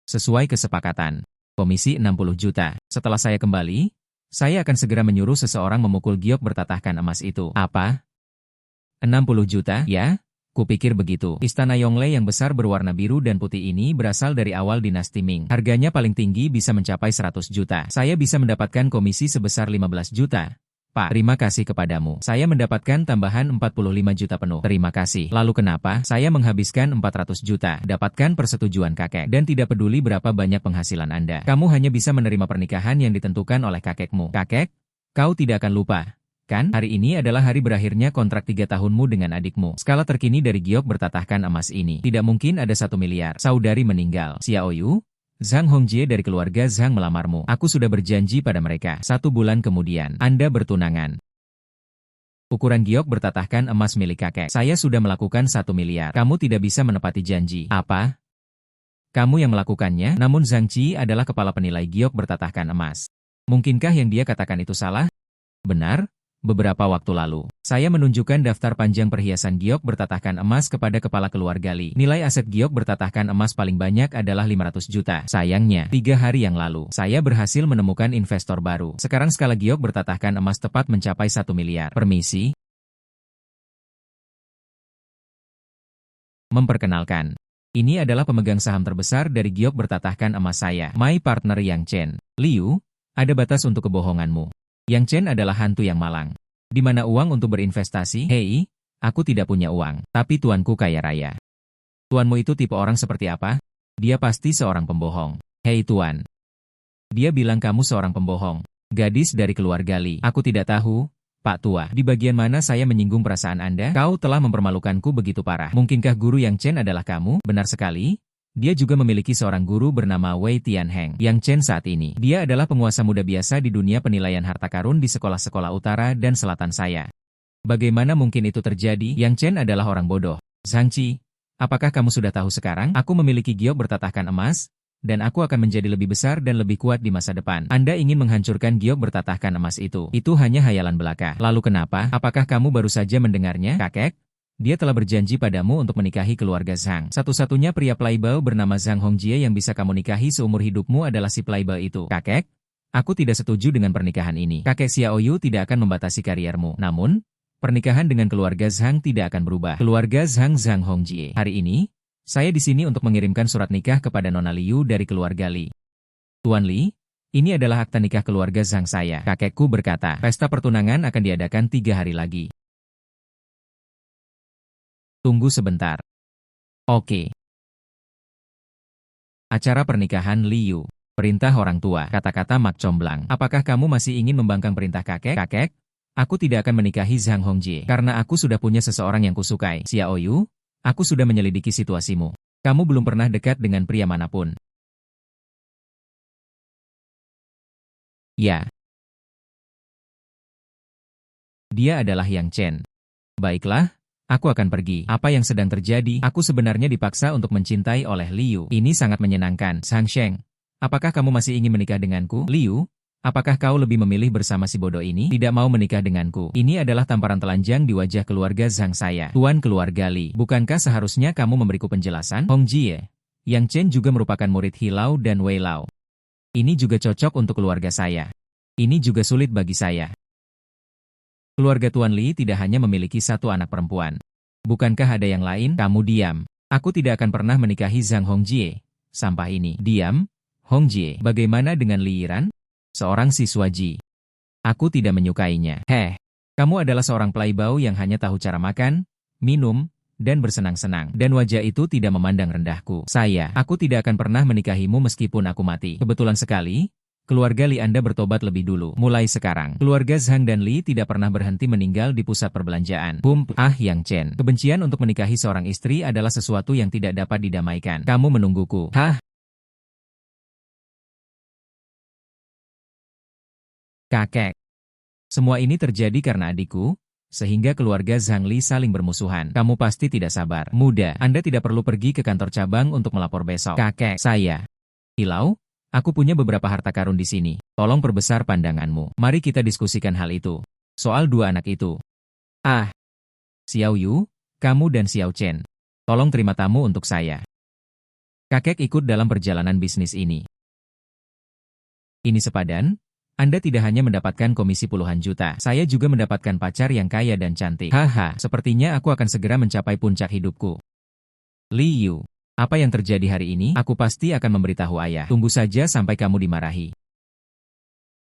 Sesuai kesepakatan, komisi 60 juta. Setelah saya kembali, saya akan segera menyuruh seseorang memukul giok bertatahkan emas itu. Apa? 60 juta? Ya? Kupikir begitu. Istana Yongle yang besar berwarna biru dan putih ini berasal dari awal dinasti Ming. Harganya paling tinggi bisa mencapai 100 juta. Saya bisa mendapatkan komisi sebesar 15 juta. Pak, terima kasih kepadamu. Saya mendapatkan tambahan 45 juta penuh. Terima kasih. Lalu kenapa saya menghabiskan 400 juta? Dapatkan persetujuan kakek. Dan tidak peduli berapa banyak penghasilan Anda. Kamu hanya bisa menerima pernikahan yang ditentukan oleh kakekmu. Kakek, kau tidak akan lupa. Kan, hari ini adalah hari berakhirnya kontrak 3 tahunmu dengan adikmu. Skala terkini dari giok bertatahkan emas ini. Tidak mungkin ada 1 miliar. Saudari meninggal. Xiao Yu, Zhang Hongjie dari keluarga Zhang melamarmu. Aku sudah berjanji pada mereka. 1 bulan kemudian, Anda bertunangan. Ukuran giok bertatahkan emas milik kakek. Saya sudah melakukan 1 miliar. Kamu tidak bisa menepati janji. Apa? Kamu yang melakukannya? Namun Zhang Qi adalah kepala penilai giok bertatahkan emas. Mungkinkah yang dia katakan itu salah? Benar? Beberapa waktu lalu, saya menunjukkan daftar panjang perhiasan giok bertatahkan emas kepada kepala keluarga Li. Nilai aset giok bertatahkan emas paling banyak adalah 500 juta. Sayangnya, 3 hari yang lalu, saya berhasil menemukan investor baru. Sekarang skala giok bertatahkan emas tepat mencapai 1 miliar. Permisi. Memperkenalkan. Ini adalah pemegang saham terbesar dari giok bertatahkan emas saya. My partner Yang Chen. Liu, ada batas untuk kebohonganmu. Yang Chen adalah hantu yang malang. Di mana uang untuk berinvestasi? Hei, aku tidak punya uang, tapi tuanku kaya raya. Tuanmu itu tipe orang seperti apa? Dia pasti seorang pembohong. Hei tuan. Dia bilang kamu seorang pembohong. Gadis dari keluarga Li. Aku tidak tahu, Pak Tua. Di bagian mana saya menyinggung perasaan Anda? Kau telah mempermalukanku begitu parah. Mungkinkah guru Yang Chen adalah kamu? Benar sekali. Dia juga memiliki seorang guru bernama Wei Tianheng. Yang Chen saat ini, dia adalah penguasa muda biasa di dunia penilaian harta karun di sekolah-sekolah utara dan selatan saya. Bagaimana mungkin itu terjadi? Yang Chen adalah orang bodoh. Zhang Qi, apakah kamu sudah tahu sekarang? Aku memiliki giok bertatahkan emas, dan aku akan menjadi lebih besar dan lebih kuat di masa depan. Anda ingin menghancurkan giok bertatahkan emas itu. Itu hanya hayalan belaka. Lalu kenapa? Apakah kamu baru saja mendengarnya, kakek? Dia telah berjanji padamu untuk menikahi keluarga Zhang. Satu-satunya pria playboy bernama Zhang Hongjie yang bisa kamu nikahi seumur hidupmu adalah si playboy itu. Kakek, aku tidak setuju dengan pernikahan ini. Kakek Xiao Yu tidak akan membatasi kariermu. Namun, pernikahan dengan keluarga Zhang tidak akan berubah. Keluarga Zhang Hongjie. Hari ini, saya di sini untuk mengirimkan surat nikah kepada Nona Liu dari keluarga Li. Tuan Li, ini adalah akta nikah keluarga Zhang saya. Kakekku berkata, pesta pertunangan akan diadakan 3 hari lagi. Tunggu sebentar. Oke. Acara pernikahan Liu. Perintah orang tua. Kata-kata Mak Comblang. Apakah kamu masih ingin membangkang perintah kakek? Kakek, aku tidak akan menikahi Zhang Hongjie. Karena aku sudah punya seseorang yang kusukai. Xiao Yu, aku sudah menyelidiki situasimu. Kamu belum pernah dekat dengan pria manapun. Ya. Dia adalah Yang Chen. Baiklah. Aku akan pergi. Apa yang sedang terjadi? Aku sebenarnya dipaksa untuk mencintai oleh Liu. Ini sangat menyenangkan. Zhang Sheng, apakah kamu masih ingin menikah denganku? Liu, apakah kau lebih memilih bersama si bodoh ini? Tidak mau menikah denganku. Ini adalah tamparan telanjang di wajah keluarga Zhang saya. Tuan keluarga Li, bukankah seharusnya kamu memberiku penjelasan? Hong Jie, Yang Chen juga merupakan murid Hilau dan Wei Lao. Ini juga cocok untuk keluarga saya. Ini juga sulit bagi saya. Keluarga Tuan Li tidak hanya memiliki satu anak perempuan. Bukankah ada yang lain? Kamu diam. Aku tidak akan pernah menikahi Zhang Hongjie. Sampah ini. Diam. Hongjie, bagaimana dengan Li Yiran? Seorang siswa Ji. Aku tidak menyukainya. Heh. Kamu adalah seorang playboy yang hanya tahu cara makan, minum, dan bersenang-senang. Dan wajah itu tidak memandang rendahku. Aku tidak akan pernah menikahimu meskipun aku mati. Kebetulan sekali, keluarga Li Anda bertobat lebih dulu. Mulai sekarang, keluarga Zhang dan Li tidak pernah berhenti meninggal di pusat perbelanjaan. Yang Chen. Kebencian untuk menikahi seorang istri adalah sesuatu yang tidak dapat didamaikan. Kamu menungguku. Kakek. Semua ini terjadi karena adikku, sehingga keluarga Zhang Li saling bermusuhan. Kamu pasti tidak sabar. Muda, Anda tidak perlu pergi ke kantor cabang untuk melapor besok. Kakek, Hilau, aku punya beberapa harta karun di sini. Tolong perbesar pandanganmu. Mari kita diskusikan hal itu. Soal dua anak itu. Xiao Yu, kamu dan Xiao Chen. Tolong terima tamu untuk saya. Kakek ikut dalam perjalanan bisnis ini. Ini sepadan, Anda tidak hanya mendapatkan komisi puluhan juta. Saya juga mendapatkan pacar yang kaya dan cantik. Sepertinya aku akan segera mencapai puncak hidupku. Li Yu. Apa yang terjadi hari ini? Aku pasti akan memberitahu ayah. Tunggu saja sampai kamu dimarahi.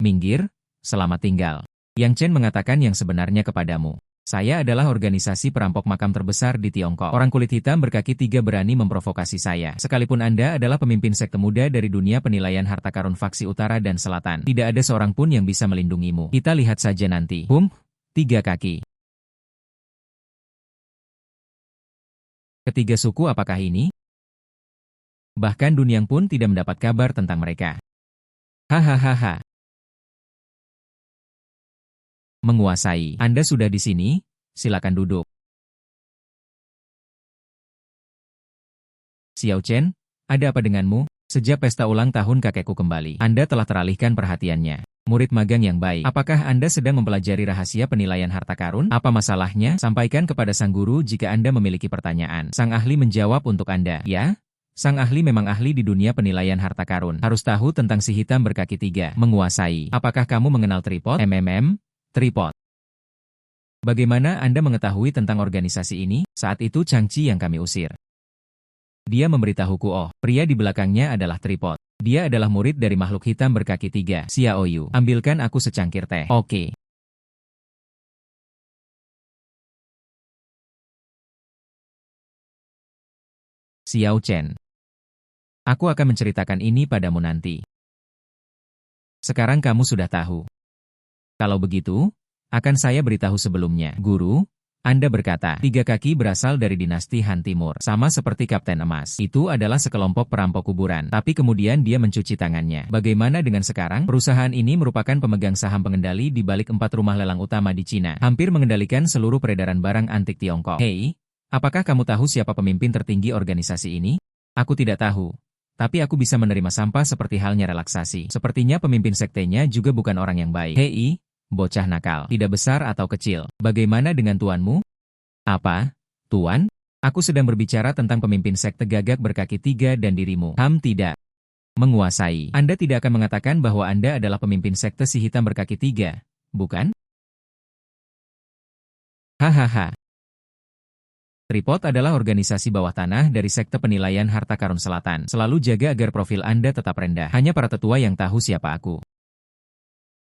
Minggir, selamat tinggal. Yang Chen mengatakan yang sebenarnya kepadamu. Saya adalah organisasi perampok makam terbesar di Tiongkok. Orang kulit hitam berkaki tiga berani memprovokasi saya. Sekalipun Anda adalah pemimpin sekte muda dari dunia penilaian harta karun faksi utara dan selatan, tidak ada seorang pun yang bisa melindungimu. Kita lihat saja nanti. Tiga kaki. Ketiga suku apakah ini? Bahkan Dunyang pun tidak mendapat kabar tentang mereka. Hahaha. Menguasai. Anda sudah di sini? Silakan duduk. Xiao Chen, ada apa denganmu? Sejak pesta ulang tahun kakekku kembali, Anda telah teralihkan perhatiannya. Murid magang yang baik. Apakah Anda sedang mempelajari rahasia penilaian harta karun? Apa masalahnya? Sampaikan kepada sang guru jika Anda memiliki pertanyaan. Sang ahli menjawab untuk Anda. Ya? Sang ahli memang ahli di dunia penilaian harta karun. Harus tahu tentang si hitam berkaki tiga. Menguasai. Apakah kamu mengenal tripod? Tripod. Bagaimana Anda mengetahui tentang organisasi ini? Saat itu Changqi yang kami usir. Dia memberitahuku, pria di belakangnya adalah tripod. Dia adalah murid dari makhluk hitam berkaki tiga. Xiao Yu, ambilkan aku secangkir teh. Oke. Xiao Chen. Aku akan menceritakan ini padamu nanti. Sekarang kamu sudah tahu. Kalau begitu, akan saya beritahu sebelumnya. Guru, Anda berkata, tiga kaki berasal dari dinasti Han Timur. Sama seperti Kapten Emas. Itu adalah sekelompok perampok kuburan. Tapi kemudian dia mencuci tangannya. Bagaimana dengan sekarang? Perusahaan ini merupakan pemegang saham pengendali di balik 4 rumah lelang utama di Cina. Hampir mengendalikan seluruh peredaran barang antik Tiongkok. Hei, apakah kamu tahu siapa pemimpin tertinggi organisasi ini? Aku tidak tahu. Tapi aku bisa menerima sampah seperti halnya relaksasi. Sepertinya pemimpin sektenya juga bukan orang yang baik. Hei, bocah nakal, tidak besar atau kecil. Bagaimana dengan tuanmu? Apa? Tuan? Aku sedang berbicara tentang pemimpin sekte gagak berkaki tiga dan dirimu. Tidak. Menguasai. Anda tidak akan mengatakan bahwa Anda adalah pemimpin sekte si hitam berkaki tiga, bukan? Hahaha. Tripod adalah organisasi bawah tanah dari sekte penilaian harta karun selatan. Selalu jaga agar profil Anda tetap rendah. Hanya para tetua yang tahu siapa aku.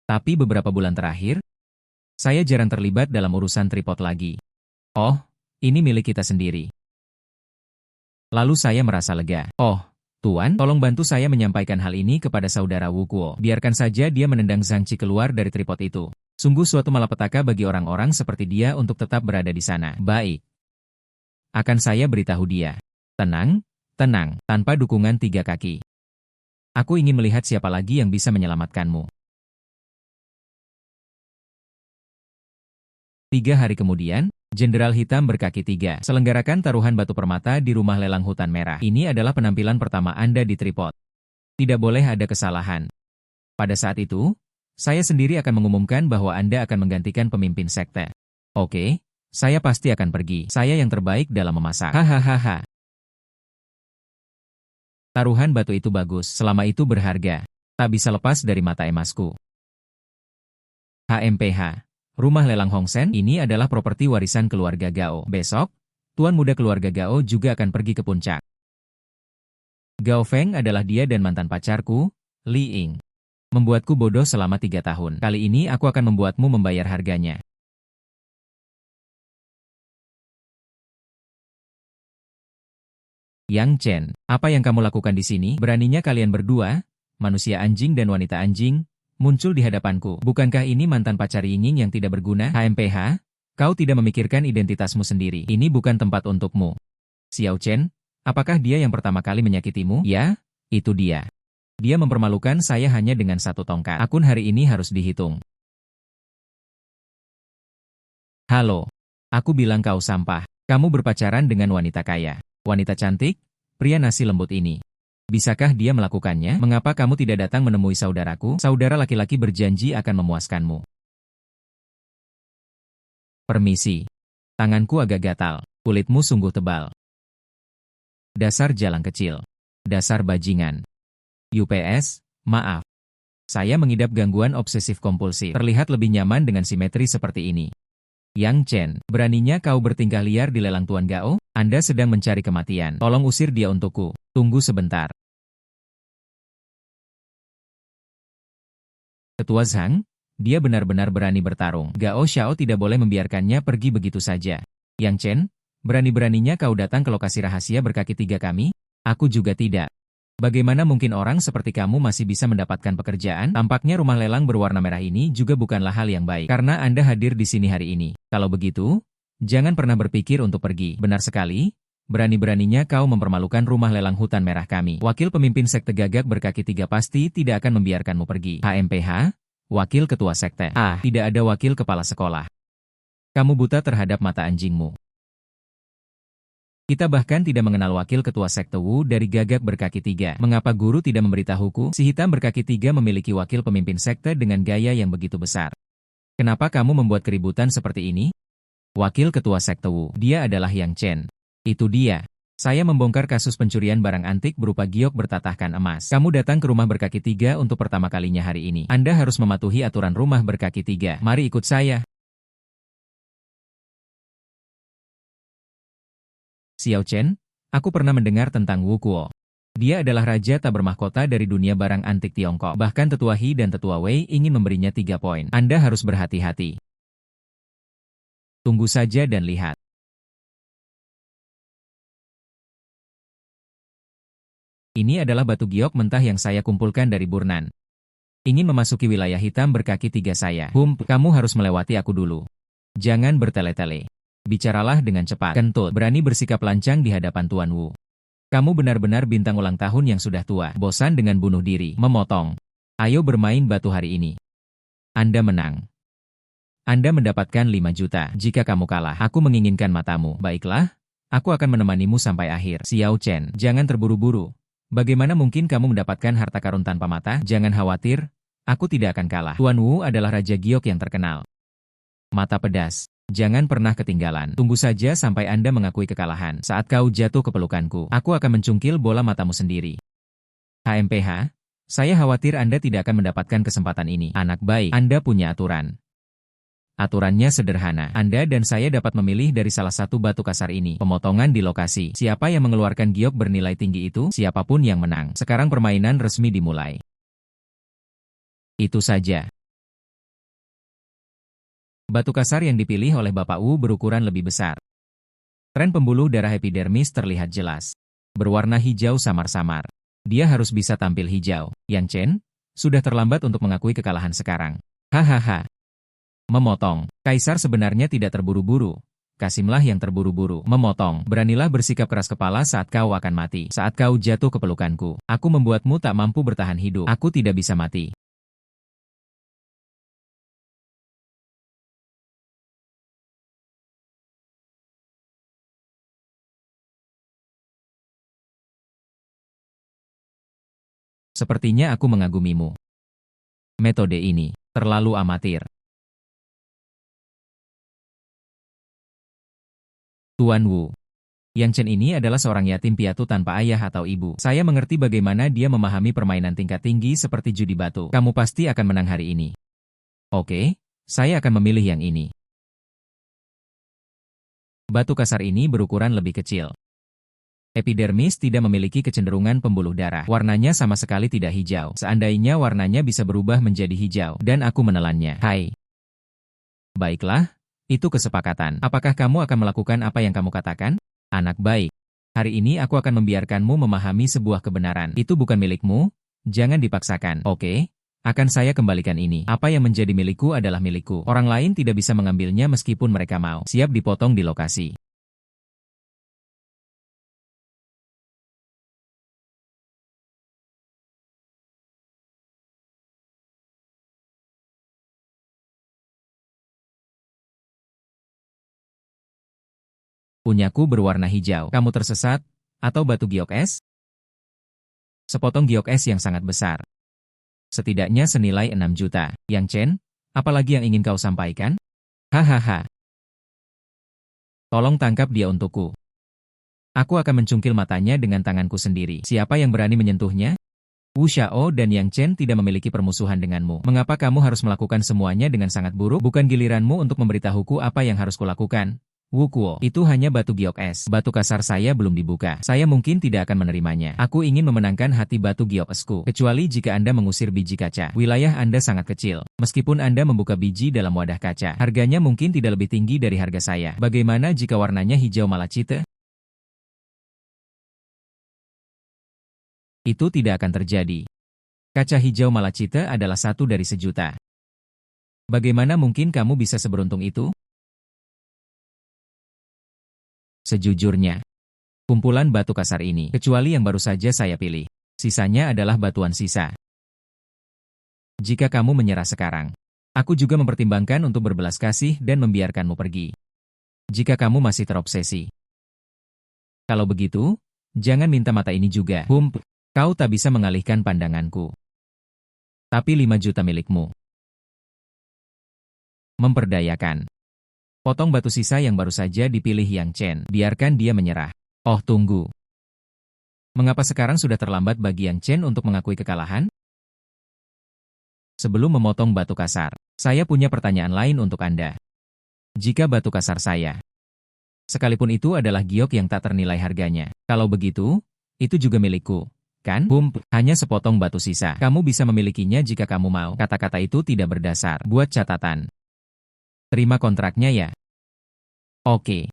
Tapi beberapa bulan terakhir, saya jarang terlibat dalam urusan tripod lagi. Ini milik kita sendiri. Lalu saya merasa lega. Tuan, tolong bantu saya menyampaikan hal ini kepada saudara Wu Kuo. Biarkan saja dia menendang Zhang Qi keluar dari tripod itu. Sungguh suatu malapetaka bagi orang-orang seperti dia untuk tetap berada di sana. Baik. Akan saya beritahu dia. Tenang, tanpa dukungan tiga kaki. Aku ingin melihat siapa lagi yang bisa menyelamatkanmu. 3 hari kemudian, Jenderal Hitam Berkaki 3. Selenggarakan taruhan batu permata di rumah lelang hutan merah. Ini adalah penampilan pertama Anda di tripod. Tidak boleh ada kesalahan. Pada saat itu, saya sendiri akan mengumumkan bahwa Anda akan menggantikan pemimpin sekte. Oke, saya pasti akan pergi. Saya yang terbaik dalam memasak. Hahaha. Taruhan batu itu bagus, selama itu berharga. Tak bisa lepas dari mata emasku. HMPH. Rumah lelang Hongsen ini adalah properti warisan keluarga Gao. Besok, tuan muda keluarga Gao juga akan pergi ke puncak. Gao Feng adalah dia dan mantan pacarku, Li Ying. Membuatku bodoh selama 3 tahun. Kali ini aku akan membuatmu membayar harganya. Yang Chen, apa yang kamu lakukan di sini? Beraninya kalian berdua, manusia anjing dan wanita anjing, muncul di hadapanku. Bukankah ini mantan pacar Ying yang tidak berguna? HMPH, kau tidak memikirkan identitasmu sendiri. Ini bukan tempat untukmu. Xiao Chen, apakah dia yang pertama kali menyakitimu? Ya, itu dia. Dia mempermalukan saya hanya dengan 1 tongkat. Akun hari ini harus dihitung. Halo, aku bilang kau sampah. Kamu berpacaran dengan wanita kaya. Wanita cantik, pria nasi lembut ini. Bisakah dia melakukannya? Mengapa kamu tidak datang menemui saudaraku? Saudara laki-laki berjanji akan memuaskanmu. Permisi. Tanganku agak gatal. Kulitmu sungguh tebal. Dasar jalan kecil. Dasar bajingan. UPS, maaf. Saya mengidap gangguan obsesif kompulsif. Terlihat lebih nyaman dengan simetri seperti ini. Yang Chen, beraninya kau bertingkah liar di lelang Tuan Gao? Anda sedang mencari kematian. Tolong usir dia untukku. Tunggu sebentar. Ketua Zhang, dia benar-benar berani bertarung. Gao Xiao tidak boleh membiarkannya pergi begitu saja. Yang Chen, berani-beraninya kau datang ke lokasi rahasia berkaki 3 kami? Aku juga tidak. Bagaimana mungkin orang seperti kamu masih bisa mendapatkan pekerjaan? Tampaknya rumah lelang berwarna merah ini juga bukanlah hal yang baik. Karena Anda hadir di sini hari ini. Kalau begitu, jangan pernah berpikir untuk pergi. Benar sekali, berani-beraninya kau mempermalukan rumah lelang hutan merah kami. Wakil pemimpin sekte gagak berkaki 3 pasti tidak akan membiarkanmu pergi. HMPH, wakil ketua sekte. Tidak ada wakil kepala sekolah. Kamu buta terhadap mata anjingmu. Kita bahkan tidak mengenal wakil ketua sekte Wu dari gagak berkaki 3. Mengapa guru tidak memberitahuku? Si hitam berkaki 3 memiliki wakil pemimpin sekte dengan gaya yang begitu besar. Kenapa kamu membuat keributan seperti ini? Wakil ketua sekte Wu, dia adalah Yang Chen. Itu dia. Saya membongkar kasus pencurian barang antik berupa giok bertatahkan emas. Kamu datang ke rumah berkaki 3 untuk pertama kalinya hari ini. Anda harus mematuhi aturan rumah berkaki 3. Mari ikut saya. Xiao Chen, aku pernah mendengar tentang Wu Kuo. Dia adalah raja tak bermahkota dari dunia barang antik Tiongkok. Bahkan Tetua He dan Tetua Wei ingin memberinya 3 poin. Anda harus berhati-hati. Tunggu saja dan lihat. Ini adalah batu giok mentah yang saya kumpulkan dari Burnan. Ingin memasuki wilayah hitam berkaki 3 saya. Kamu harus melewati aku dulu. Jangan bertele-tele. Bicaralah dengan cepat. Kentut, berani bersikap lancang di hadapan Tuan Wu. Kamu benar-benar bintang ulang tahun yang sudah tua. Bosan dengan bunuh diri, memotong. Ayo bermain batu hari ini. Anda menang. Anda mendapatkan 5 juta. Jika kamu kalah, aku menginginkan matamu. Baiklah, aku akan menemanimu sampai akhir. Xiao Chen, jangan terburu-buru. Bagaimana mungkin kamu mendapatkan harta karun tanpa mata? Jangan khawatir, aku tidak akan kalah. Tuan Wu adalah raja giok yang terkenal. Mata pedas. Jangan pernah ketinggalan. Tunggu saja sampai Anda mengakui kekalahan. Saat kau jatuh ke pelukanku, aku akan mencungkil bola matamu sendiri. HMPH, saya khawatir Anda tidak akan mendapatkan kesempatan ini. Anak baik, Anda punya aturan. Aturannya sederhana. Anda dan saya dapat memilih dari salah satu batu kasar ini. Pemotongan di lokasi. Siapa yang mengeluarkan giok bernilai tinggi itu, siapapun yang menang. Sekarang permainan resmi dimulai. Itu saja. Batu kasar yang dipilih oleh Bapak Wu berukuran lebih besar. Tren pembuluh darah epidermis terlihat jelas. Berwarna hijau samar-samar. Dia harus bisa tampil hijau. Yang Chen, sudah terlambat untuk mengakui kekalahan sekarang. Hahaha. Memotong. Kaisar sebenarnya tidak terburu-buru. Kasimlah yang terburu-buru. Memotong. Beranilah bersikap keras kepala saat kau akan mati. Saat kau jatuh ke pelukanku, aku membuatmu tak mampu bertahan hidup. Aku tidak bisa mati. Sepertinya aku mengagumimu. Metode ini terlalu amatir. Tuan Wu. Yang Chen ini adalah seorang yatim piatu tanpa ayah atau ibu. Saya mengerti bagaimana dia memahami permainan tingkat tinggi seperti judi batu. Kamu pasti akan menang hari ini. Oke, saya akan memilih yang ini. Batu kasar ini berukuran lebih kecil. Epidermis tidak memiliki kecenderungan pembuluh darah. Warnanya sama sekali tidak hijau. Seandainya warnanya bisa berubah menjadi hijau, dan aku menelannya. Hai. Baiklah, itu kesepakatan. Apakah kamu akan melakukan apa yang kamu katakan? Anak baik. Hari ini aku akan membiarkanmu memahami sebuah kebenaran. Itu bukan milikmu, jangan dipaksakan. Oke, akan saya kembalikan ini. Apa yang menjadi milikku adalah milikku. Orang lain tidak bisa mengambilnya meskipun mereka mau. Siap dipotong di lokasi. Punyaku berwarna hijau. Kamu tersesat? Atau batu giok es? Sepotong giok es yang sangat besar. Setidaknya senilai 6 juta. Yang Chen, apalagi yang ingin kau sampaikan? Hahaha. Tolong tangkap dia untukku. Aku akan mencungkil matanya dengan tanganku sendiri. Siapa yang berani menyentuhnya? Wu Xiao dan Yang Chen tidak memiliki permusuhan denganmu. Mengapa kamu harus melakukan semuanya dengan sangat buruk? Bukan giliranmu untuk memberitahuku apa yang harus kulakukan. Wu Kuo, itu hanya batu giok es. Batu kasar saya belum dibuka. Saya mungkin tidak akan menerimanya. Aku ingin memenangkan hati batu giok esku. Kecuali jika Anda mengusir biji kaca. Wilayah Anda sangat kecil. Meskipun Anda membuka biji dalam wadah kaca, harganya mungkin tidak lebih tinggi dari harga saya. Bagaimana jika warnanya hijau malachite? Itu tidak akan terjadi. Kaca hijau malachite adalah 1 dari sejuta. Bagaimana mungkin kamu bisa seberuntung itu? Sejujurnya, kumpulan batu kasar ini, kecuali yang baru saja saya pilih, sisanya adalah batuan sisa. Jika kamu menyerah sekarang, aku juga mempertimbangkan untuk berbelas kasih dan membiarkanmu pergi. Jika kamu masih terobsesi. Kalau begitu, jangan minta mata ini juga. Kau tak bisa mengalihkan pandanganku. Tapi 5 juta milikmu. Memperdayakan. Potong batu sisa yang baru saja dipilih Yang Chen. Biarkan dia menyerah. Oh, tunggu. Mengapa sekarang sudah terlambat bagi Yang Chen untuk mengakui kekalahan? Sebelum memotong batu kasar, saya punya pertanyaan lain untuk Anda. Jika batu kasar saya, sekalipun itu adalah giok yang tak ternilai harganya, kalau begitu, itu juga milikku, kan? Hanya sepotong batu sisa. Kamu bisa memilikinya jika kamu mau. Kata-kata itu tidak berdasar. Buat catatan. Terima kontraknya ya. Oke.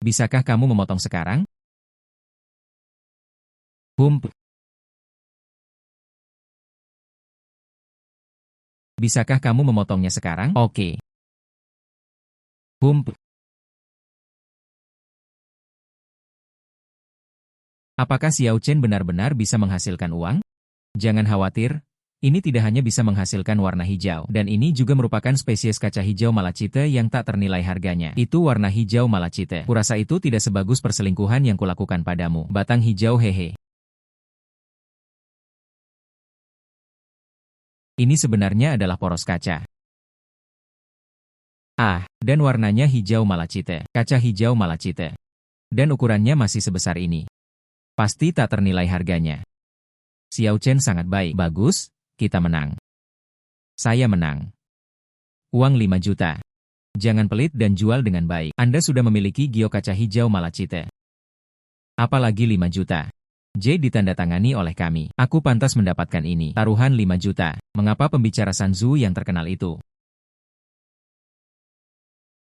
Bisakah kamu memotong sekarang? Hump. Bisakah kamu memotongnya sekarang? Oke. Hump. Apakah Xiao Chen benar-benar bisa menghasilkan uang? Jangan khawatir, ini tidak hanya bisa menghasilkan warna hijau, dan ini juga merupakan spesies kaca hijau malachite yang tak ternilai harganya. Itu warna hijau malachite. Kurasa itu tidak sebagus perselingkuhan yang kulakukan padamu. Batang hijau hehe. Ini sebenarnya adalah poros kaca. Ah, dan warnanya hijau malachite. Kaca hijau malachite. Dan ukurannya masih sebesar ini. Pasti tak ternilai harganya. Xiao Chen sangat baik. Bagus, kita menang. Saya menang. Uang 5 juta. Jangan pelit dan jual dengan baik. Anda sudah memiliki giok kaca hijau malachite. Apalagi 5 juta. J ditandatangani oleh kami. Aku pantas mendapatkan ini. Taruhan 5 juta. Mengapa pembicara Sanzu yang terkenal itu?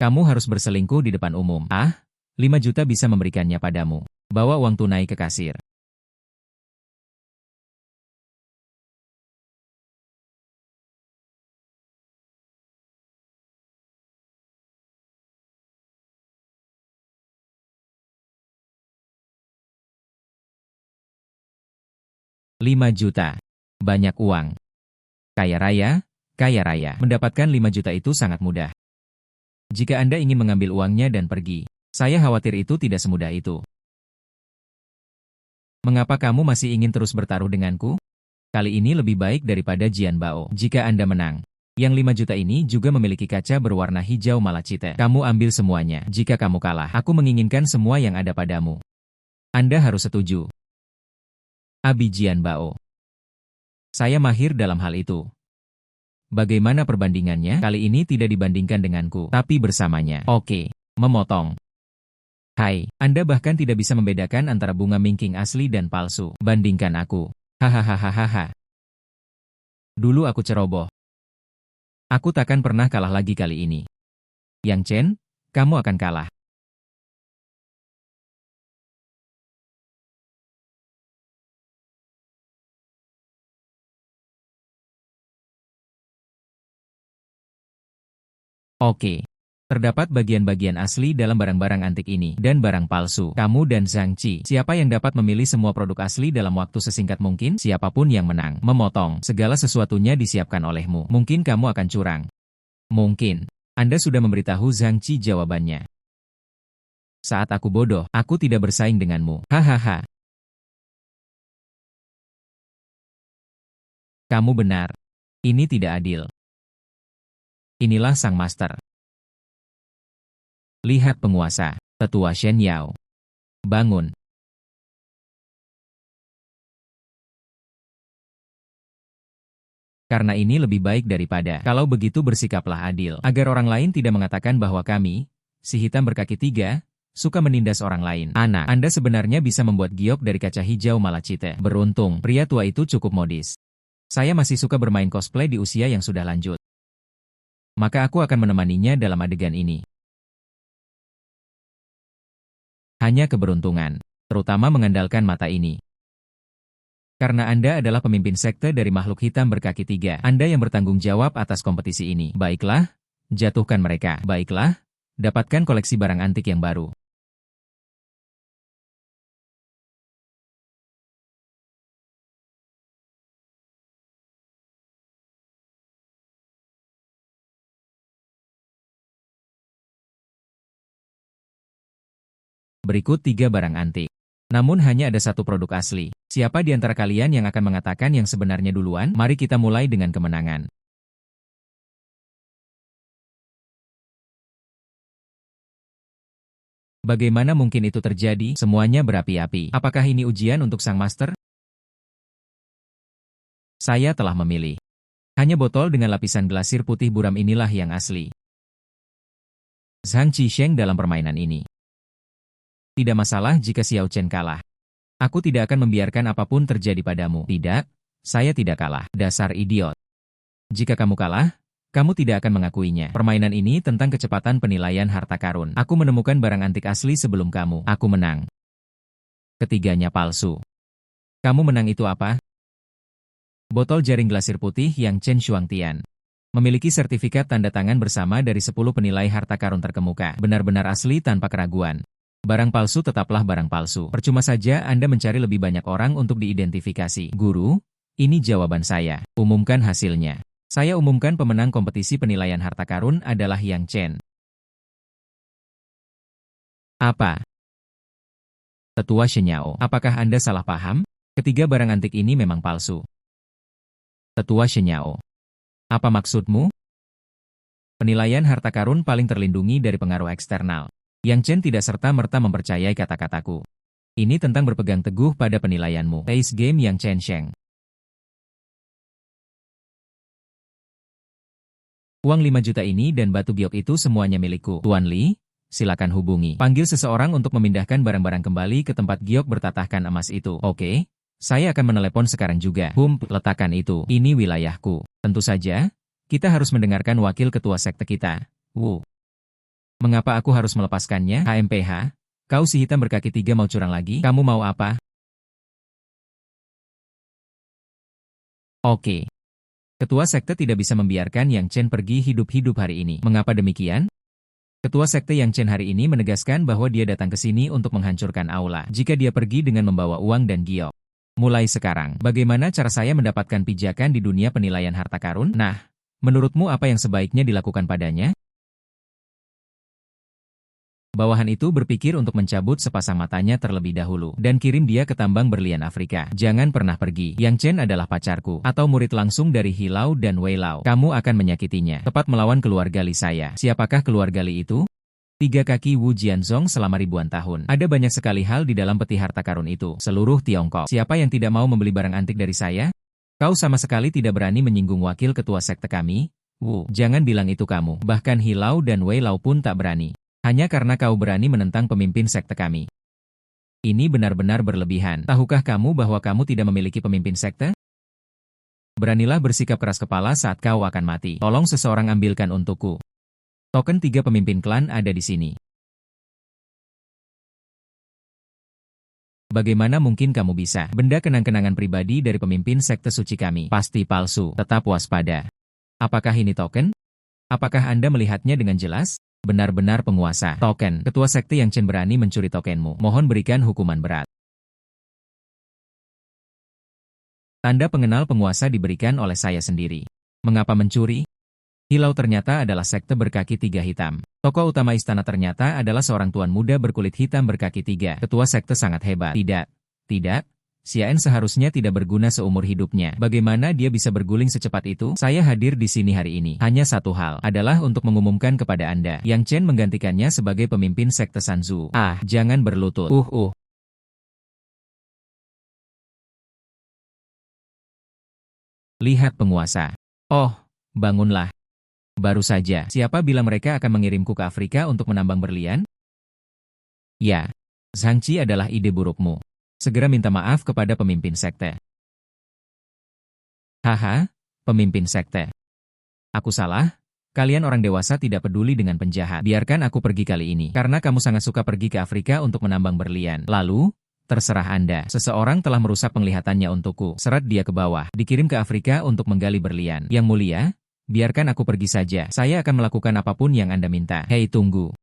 Kamu harus berselingkuh di depan umum. Ah, 5 juta bisa memberikannya padamu. Bawa uang tunai ke kasir. Rp5 juta. Banyak uang. Kaya raya, kaya raya. Mendapatkan 5 juta itu sangat mudah. Jika Anda ingin mengambil uangnya dan pergi, saya khawatir itu tidak semudah itu. Mengapa kamu masih ingin terus bertaruh denganku? Kali ini lebih baik daripada Jian Bao. Jika Anda menang, yang 5 juta ini juga memiliki kaca berwarna hijau malachite. Kamu ambil semuanya. Jika kamu kalah, aku menginginkan semua yang ada padamu. Anda harus setuju. Abi Jian Bao. Saya mahir dalam hal itu. Bagaimana perbandingannya? Kali ini tidak dibandingkan denganku, tapi bersamanya. Oke, memotong. Hai, Anda bahkan tidak bisa membedakan antara bunga mingking asli dan palsu. Bandingkan aku. Hahaha. Dulu aku ceroboh. Aku takkan pernah kalah lagi kali ini. Yang Chen, kamu akan kalah. Oke. Terdapat bagian-bagian asli dalam barang-barang antik ini, dan barang palsu. Kamu dan Zhang Qi, siapa yang dapat memilih semua produk asli dalam waktu sesingkat mungkin? Siapapun yang menang, memotong, segala sesuatunya disiapkan olehmu. Mungkin kamu akan curang. Mungkin. Anda sudah memberitahu Zhang Qi jawabannya. Saat aku bodoh, aku tidak bersaing denganmu. Hahaha. Kamu benar. Ini tidak adil. Inilah sang master. Lihat penguasa, tetua Shen Yao. Bangun. Karena ini lebih baik daripada, kalau begitu bersikaplah adil, agar orang lain tidak mengatakan bahwa kami, si hitam berkaki 3, suka menindas orang lain. Anak, Anda sebenarnya bisa membuat giok dari kaca hijau malachite. Beruntung, pria tua itu cukup modis. Saya masih suka bermain cosplay di usia yang sudah lanjut. Maka aku akan menemaninya dalam adegan ini. Hanya keberuntungan, terutama mengandalkan mata ini. Karena Anda adalah pemimpin sekte dari makhluk hitam berkaki 3, Anda yang bertanggung jawab atas kompetisi ini. Baiklah, jatuhkan mereka. Baiklah, dapatkan koleksi barang antik yang baru. Berikut 3 barang antik. Namun hanya ada satu produk asli. Siapa di antara kalian yang akan mengatakan yang sebenarnya duluan? Mari kita mulai dengan kemenangan. Bagaimana mungkin itu terjadi? Semuanya berapi-api. Apakah ini ujian untuk sang master? Saya telah memilih. Hanya botol dengan lapisan glasir putih buram inilah yang asli. Zhang Qisheng dalam permainan ini. Tidak masalah jika Xiao Chen kalah. Aku tidak akan membiarkan apapun terjadi padamu. Tidak, saya tidak kalah. Dasar idiot. Jika kamu kalah, kamu tidak akan mengakuinya. Permainan ini tentang kecepatan penilaian harta karun. Aku menemukan barang antik asli sebelum kamu. Aku menang. Ketiganya palsu. Kamu menang itu apa? Botol jaring glasir putih yang Chen Shuangtian. Memiliki sertifikat tanda tangan bersama dari 10 penilai harta karun terkemuka. Benar-benar asli tanpa keraguan. Barang palsu tetaplah barang palsu. Percuma saja Anda mencari lebih banyak orang untuk diidentifikasi. Guru, ini jawaban saya. Umumkan hasilnya. Saya umumkan pemenang kompetisi penilaian harta karun adalah Yang Chen. Apa? Tetua Shenyao, apakah Anda salah paham? Ketiga barang antik ini memang palsu. Tetua Shenyao, apa maksudmu? Penilaian harta karun paling terlindungi dari pengaruh eksternal. Yang Chen tidak serta-merta mempercayai kata-kataku. Ini tentang berpegang teguh pada penilaianmu. Ace game Yang Chen Sheng. Uang 5 juta ini dan batu giok itu semuanya milikku. Tuan Li, silakan hubungi. Panggil seseorang untuk memindahkan barang-barang kembali ke tempat giok bertatahkan emas itu. Oke, saya akan menelepon sekarang juga. Letakkan itu. Ini wilayahku. Tentu saja, kita harus mendengarkan wakil ketua sekte kita. Wu. Mengapa aku harus melepaskannya? HMPH, kau si hitam berkaki 3 mau curang lagi? Kamu mau apa? Oke. Ketua sekte tidak bisa membiarkan Yang Chen pergi hidup-hidup hari ini. Mengapa demikian? Ketua sekte Yang Chen hari ini menegaskan bahwa dia datang ke sini untuk menghancurkan aula jika dia pergi dengan membawa uang dan giok. Mulai sekarang, bagaimana cara saya mendapatkan pijakan di dunia penilaian harta karun? Nah, menurutmu apa yang sebaiknya dilakukan padanya? Bawahan itu berpikir untuk mencabut sepasang matanya terlebih dahulu dan kirim dia ke tambang berlian Afrika. Jangan pernah pergi. Yang Chen adalah pacarku atau murid langsung dari Hilau dan Wei Lao. Kamu akan menyakitinya. Tepat melawan keluarga Li saya. Siapakah keluarga Li itu? 3 kaki Wu Jianzong selama ribuan tahun. Ada banyak sekali hal di dalam peti harta karun itu. Seluruh Tiongkok. Siapa yang tidak mau membeli barang antik dari saya? Kau sama sekali tidak berani menyinggung wakil ketua sekte kami. Wu, jangan bilang itu kamu. Bahkan Hilau dan Wei Lao pun tak berani. Hanya karena kau berani menentang pemimpin sekte kami. Ini benar-benar berlebihan. Tahukah kamu bahwa kamu tidak memiliki pemimpin sekte? Beranilah bersikap keras kepala saat kau akan mati. Tolong seseorang ambilkan untukku. Token 3 pemimpin klan ada di sini. Bagaimana mungkin kamu bisa? Benda kenang-kenangan pribadi dari pemimpin sekte suci kami. Pasti palsu. Tetap waspada. Apakah ini token? Apakah Anda melihatnya dengan jelas? Benar-benar penguasa. Token. Ketua sekte Yang Chen berani mencuri tokenmu. Mohon berikan hukuman berat. Tanda pengenal penguasa diberikan oleh saya sendiri. Mengapa mencuri? Hilau ternyata adalah sekte berkaki 3 hitam. Tokoh utama istana ternyata adalah seorang tuan muda berkulit hitam berkaki 3. Ketua sekte sangat hebat. Tidak. Xian seharusnya tidak berguna seumur hidupnya. Bagaimana dia bisa berguling secepat itu? Saya hadir di sini hari ini. Hanya satu hal, adalah untuk mengumumkan kepada Anda. Yang Chen menggantikannya sebagai pemimpin sekte Sanzu. Jangan berlutut. Lihat penguasa. Oh, bangunlah. Baru saja, siapa bilang mereka akan mengirimku ke Afrika untuk menambang berlian? Ya, Zhangqi adalah ide burukmu. Segera minta maaf kepada pemimpin sekte. Haha, pemimpin sekte. Aku salah? Kalian orang dewasa tidak peduli dengan penjahat. Biarkan aku pergi kali ini. Karena kamu sangat suka pergi ke Afrika untuk menambang berlian. Lalu, terserah Anda. Seseorang telah merusak penglihatannya untukku. Seret dia ke bawah. Dikirim ke Afrika untuk menggali berlian. Yang mulia, biarkan aku pergi saja. Saya akan melakukan apapun yang Anda minta. Hei, tunggu.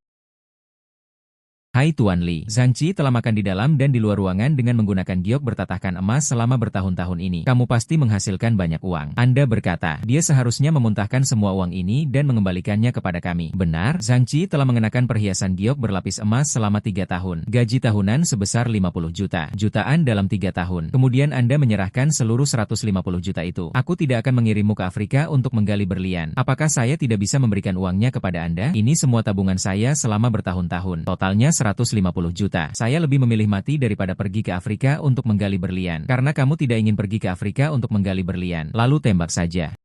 Hai Tuan Li, Zhangqi telah makan di dalam dan di luar ruangan dengan menggunakan giok bertatahkan emas selama bertahun-tahun ini. Kamu pasti menghasilkan banyak uang. Anda berkata, dia seharusnya memuntahkan semua uang ini dan mengembalikannya kepada kami. Benar, Zhangqi telah mengenakan perhiasan giok berlapis emas selama 3 tahun. Gaji tahunan sebesar 50 juta. Jutaan dalam 3 tahun. Kemudian Anda menyerahkan seluruh 150 juta itu. Aku tidak akan mengirimmu ke Afrika untuk menggali berlian. Apakah saya tidak bisa memberikan uangnya kepada Anda? Ini semua tabungan saya selama bertahun-tahun. Totalnya 150 juta. Saya lebih memilih mati daripada pergi ke Afrika untuk menggali berlian. Karena kamu tidak ingin pergi ke Afrika untuk menggali berlian. Lalu tembak saja.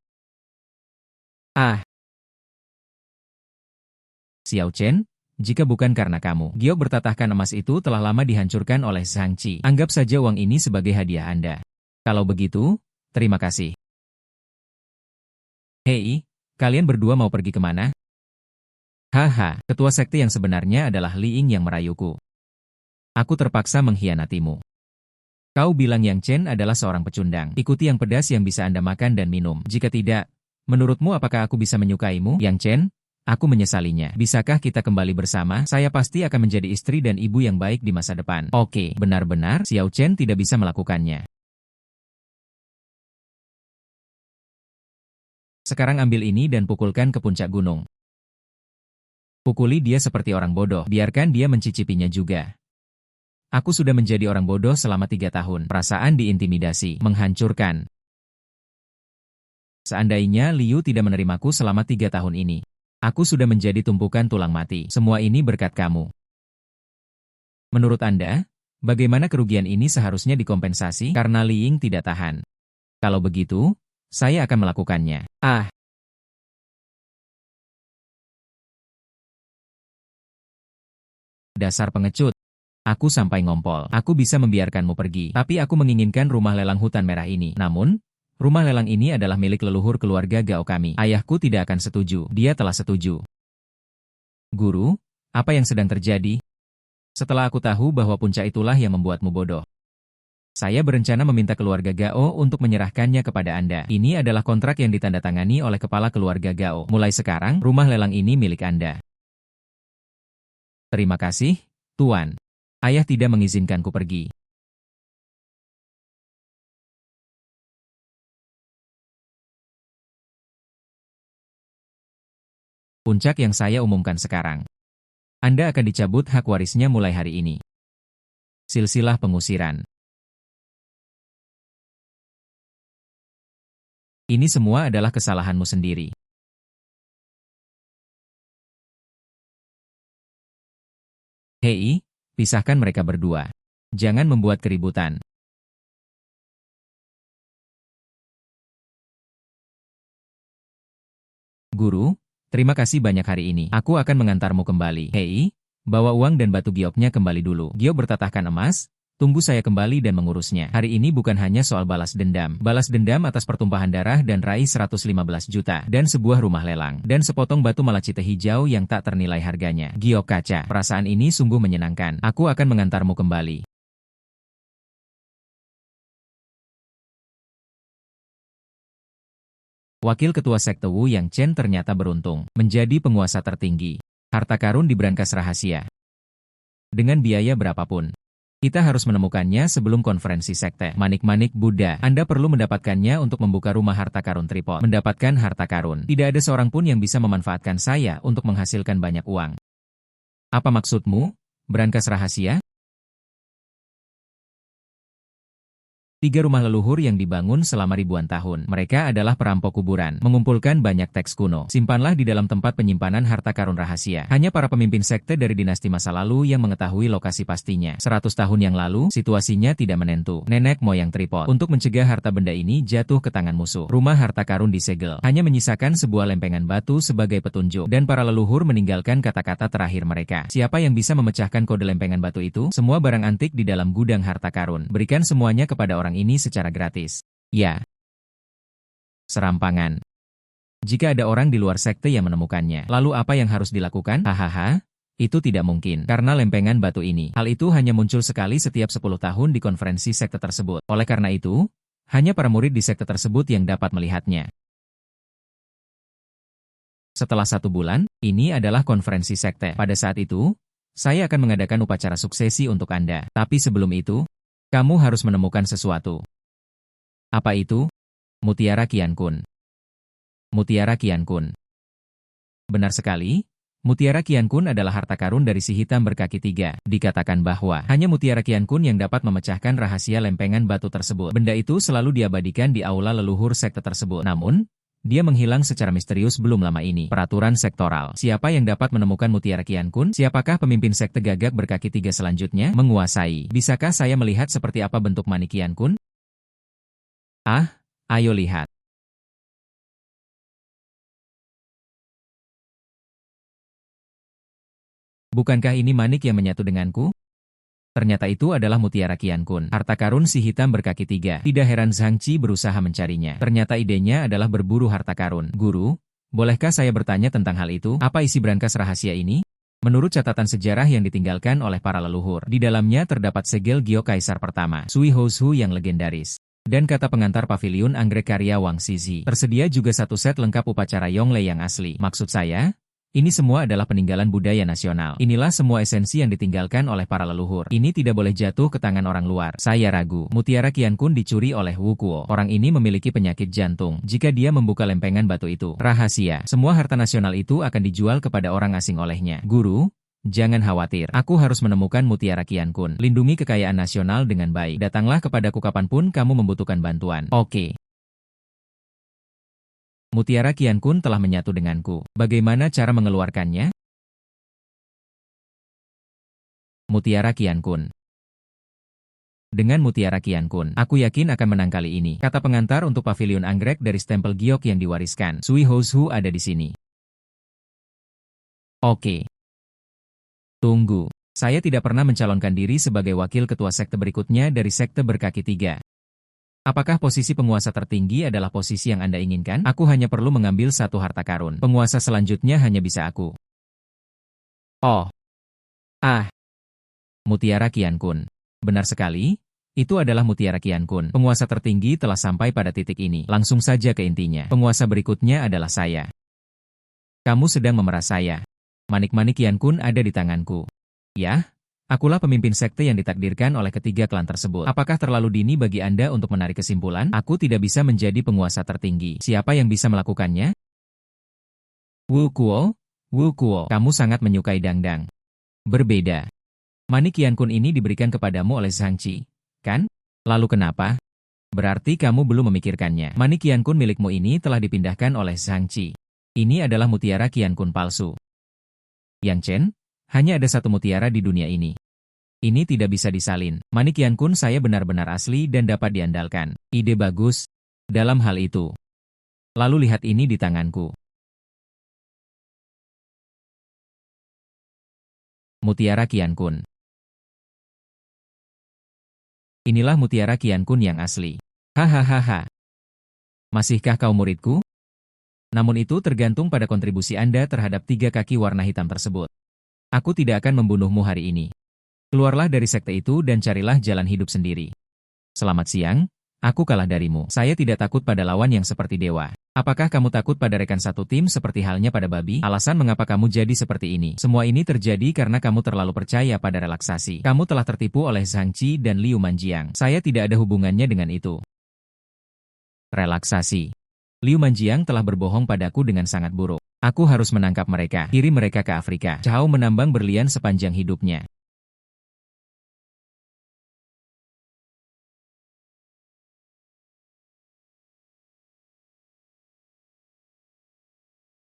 Xiao Chen, jika bukan karena kamu, giok bertatahkan emas itu telah lama dihancurkan oleh Zhangqi. Anggap saja uang ini sebagai hadiah Anda. Kalau begitu, terima kasih. Hei, kalian berdua mau pergi kemana? Haha, ketua sekte yang sebenarnya adalah Li Ying yang merayuku. Aku terpaksa mengkhianatimu. Kau bilang Yang Chen adalah seorang pecundang. Ikuti yang pedas yang bisa Anda makan dan minum. Jika tidak, menurutmu apakah aku bisa menyukaimu? Yang Chen, aku menyesalinya. Bisakah kita kembali bersama? Saya pasti akan menjadi istri dan ibu yang baik di masa depan. Oke, benar-benar Xiao Chen tidak bisa melakukannya. Sekarang ambil ini dan pukulkan ke puncak gunung. Pukuli dia seperti orang bodoh, biarkan dia mencicipinya juga. Aku sudah menjadi orang bodoh selama 3 tahun. Perasaan diintimidasi, menghancurkan. Seandainya Liu tidak menerimaku selama 3 tahun ini, aku sudah menjadi tumpukan tulang mati. Semua ini berkat kamu. Menurut Anda, bagaimana kerugian ini seharusnya dikompensasi? Karena Li Ying tidak tahan. Kalau begitu, saya akan melakukannya. Dasar pengecut. Aku sampai ngompol. Aku bisa membiarkanmu pergi, tapi aku menginginkan rumah lelang hutan merah ini. Namun, rumah lelang ini adalah milik leluhur keluarga Gao kami. Ayahku tidak akan setuju. Dia telah setuju. Guru, Apa yang sedang terjadi? Setelah aku tahu bahwa puncak itulah yang membuatmu bodoh. Saya berencana meminta keluarga Gao untuk menyerahkannya kepada Anda. Ini adalah kontrak yang ditandatangani oleh kepala keluarga Gao. Mulai sekarang, rumah lelang ini milik Anda. Terima kasih, Tuan. Ayah tidak mengizinkanku pergi. Puncak yang saya umumkan sekarang. Anda akan dicabut hak warisnya mulai hari ini. Silsilah pengusiran. Ini semua adalah kesalahanmu sendiri. Hei, pisahkan mereka berdua. Jangan membuat keributan. Guru, terima kasih banyak hari ini. Aku akan mengantarmu kembali. Hei, bawa uang dan batu gioknya kembali dulu. Giok bertatahkan emas. Tunggu saya kembali dan mengurusnya. Hari ini bukan hanya soal balas dendam. Balas dendam atas pertumpahan darah dan raih 115 juta. Dan sebuah rumah lelang. Dan sepotong batu malachite hijau yang tak ternilai harganya. Giok kaca. Perasaan ini sungguh menyenangkan. Aku akan mengantarmu kembali. Wakil Ketua Sekte Wu Yang Chen ternyata beruntung. Menjadi penguasa tertinggi. Harta karun di brankas rahasia. Dengan biaya berapapun. Kita harus menemukannya sebelum konferensi sekte. Manik-manik Buddha. Anda perlu mendapatkannya untuk membuka rumah harta karun tripod. Mendapatkan harta karun. Tidak ada seorang pun yang bisa memanfaatkan saya untuk menghasilkan banyak uang. Apa maksudmu? Brankas rahasia? 3 rumah leluhur yang dibangun selama ribuan tahun. Mereka adalah perampok kuburan, mengumpulkan banyak teks kuno. Simpanlah di dalam tempat penyimpanan harta karun rahasia. Hanya para pemimpin sekte dari dinasti masa lalu yang mengetahui lokasi pastinya. 100 tahun yang lalu, situasinya tidak menentu. Nenek moyang tripod. Untuk mencegah harta benda ini jatuh ke tangan musuh. Rumah harta karun disegel. Hanya menyisakan sebuah lempengan batu sebagai petunjuk. Dan para leluhur meninggalkan kata-kata terakhir mereka. Siapa yang bisa memecahkan kode lempengan batu itu? Semua barang antik di dalam gudang harta karun. Berikan semuanya kepada orang ini secara gratis. Ya. Serampangan. Jika ada orang di luar sekte yang menemukannya, lalu apa yang harus dilakukan? Hahaha, itu tidak mungkin, karena lempengan batu ini. Hal itu hanya muncul sekali setiap 10 tahun di konferensi sekte tersebut. Oleh karena itu, hanya para murid di sekte tersebut yang dapat melihatnya. Setelah 1 bulan, ini adalah konferensi sekte. Pada saat itu, saya akan mengadakan upacara suksesi untuk Anda. Tapi sebelum itu, kamu harus menemukan sesuatu. Apa itu? Mutiara Qiankun. Mutiara Qiankun. Benar sekali, Mutiara Qiankun adalah harta karun dari si hitam berkaki 3. Dikatakan bahwa hanya Mutiara Qiankun yang dapat memecahkan rahasia lempengan batu tersebut. Benda itu selalu diabadikan di aula leluhur sekte tersebut. Namun, dia menghilang secara misterius belum lama ini. Peraturan sektoral. Siapa yang dapat menemukan Mutiara Qiankun? Siapakah pemimpin sekte gagak berkaki 3 selanjutnya? Menguasai. Bisakah saya melihat seperti apa bentuk manik Qiankun? Ah, ayo lihat. Bukankah ini manik yang menyatu denganku? Ternyata itu adalah Mutiara Qiankun, harta karun si hitam berkaki 3. Tidak heran Zhang Qi berusaha mencarinya. Ternyata idenya adalah berburu harta karun. Guru, bolehkah saya bertanya tentang hal itu? Apa isi brankas rahasia ini? Menurut catatan sejarah yang ditinggalkan oleh para leluhur, di dalamnya terdapat segel Giok Kaisar pertama, Sui Housu yang legendaris. Dan kata pengantar paviliun anggrek karya Wang Zizi. Tersedia juga 1 set lengkap upacara Yongle yang asli. Maksud saya, ini semua adalah peninggalan budaya nasional. Inilah semua esensi yang ditinggalkan oleh para leluhur. Ini tidak boleh jatuh ke tangan orang luar. Saya ragu. Mutiara Qiankun dicuri oleh Wu Kuo. Orang ini memiliki penyakit jantung. Jika dia membuka lempengan batu itu, rahasia. Semua harta nasional itu akan dijual kepada orang asing olehnya. Guru, jangan khawatir, aku harus menemukan Mutiara Qiankun. Lindungi kekayaan nasional dengan baik. Datanglah kepadaku kapanpun kamu membutuhkan bantuan. Oke. Mutiara Qiankun telah menyatu denganku. Bagaimana cara mengeluarkannya? Mutiara Qiankun. Dengan Mutiara Qiankun, aku yakin akan menang kali ini. Kata pengantar untuk paviliun anggrek dari stempel giok yang diwariskan. Sui Housu ada di sini. Oke. Tunggu, saya tidak pernah mencalonkan diri sebagai wakil ketua sekte berikutnya dari sekte berkaki 3. Apakah posisi penguasa tertinggi adalah posisi yang Anda inginkan? Aku hanya perlu mengambil 1 harta karun. Penguasa selanjutnya hanya bisa aku. Oh, Ah, Mutiara Qiankun. Benar sekali, itu adalah Mutiara Qiankun. Penguasa tertinggi telah sampai pada titik ini. Langsung saja ke intinya. Penguasa berikutnya adalah saya. Kamu sedang memerah saya. Manik-manik Qiankun ada di tanganku. Ya, akulah pemimpin sekte yang ditakdirkan oleh ketiga klan tersebut. Apakah terlalu dini bagi Anda untuk menarik kesimpulan? Aku tidak bisa menjadi penguasa tertinggi. Siapa yang bisa melakukannya? Wu Kuo, Wu Kuo, kamu sangat menyukai dangdang. Berbeda. Manik Qiankun ini diberikan kepadamu oleh Zhang Qi, kan? Lalu kenapa? Berarti kamu belum memikirkannya. Manik Qiankun milikmu ini telah dipindahkan oleh Zhang Qi. Ini adalah Mutiara Qiankun palsu. Yang Chen, hanya ada satu mutiara di dunia ini. Ini tidak bisa disalin. Manik Qiankun saya benar-benar asli dan dapat diandalkan. Ide bagus. Dalam hal itu. Lalu lihat ini di tanganku. Mutiara Qiankun. Inilah Mutiara Qiankun yang asli. Hahaha. Masihkah kau muridku? Namun itu tergantung pada kontribusi Anda terhadap tiga kaki warna hitam tersebut. Aku tidak akan membunuhmu hari ini. Keluarlah dari sekte itu dan carilah jalan hidup sendiri. Selamat siang, aku kalah darimu. Saya tidak takut pada lawan yang seperti dewa. Apakah kamu takut pada rekan satu tim seperti halnya pada babi? Alasan mengapa kamu jadi seperti ini? Semua ini terjadi karena kamu terlalu percaya pada relaksasi. Kamu telah tertipu oleh Zhang Qi dan Liu Manjiang. Saya tidak ada hubungannya dengan itu. Relaksasi. Liu Manjiang telah berbohong padaku dengan sangat buruk. Aku harus menangkap mereka, kirim mereka ke Afrika. Cao menambang berlian sepanjang hidupnya.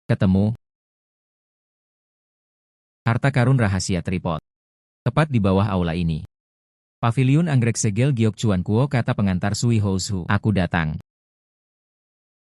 Ketemu. Harta karun rahasia tripod. Tepat di bawah aula ini. Paviliun anggrek segel Giok Chuan Kuo kata pengantar Sui Housu. Aku datang.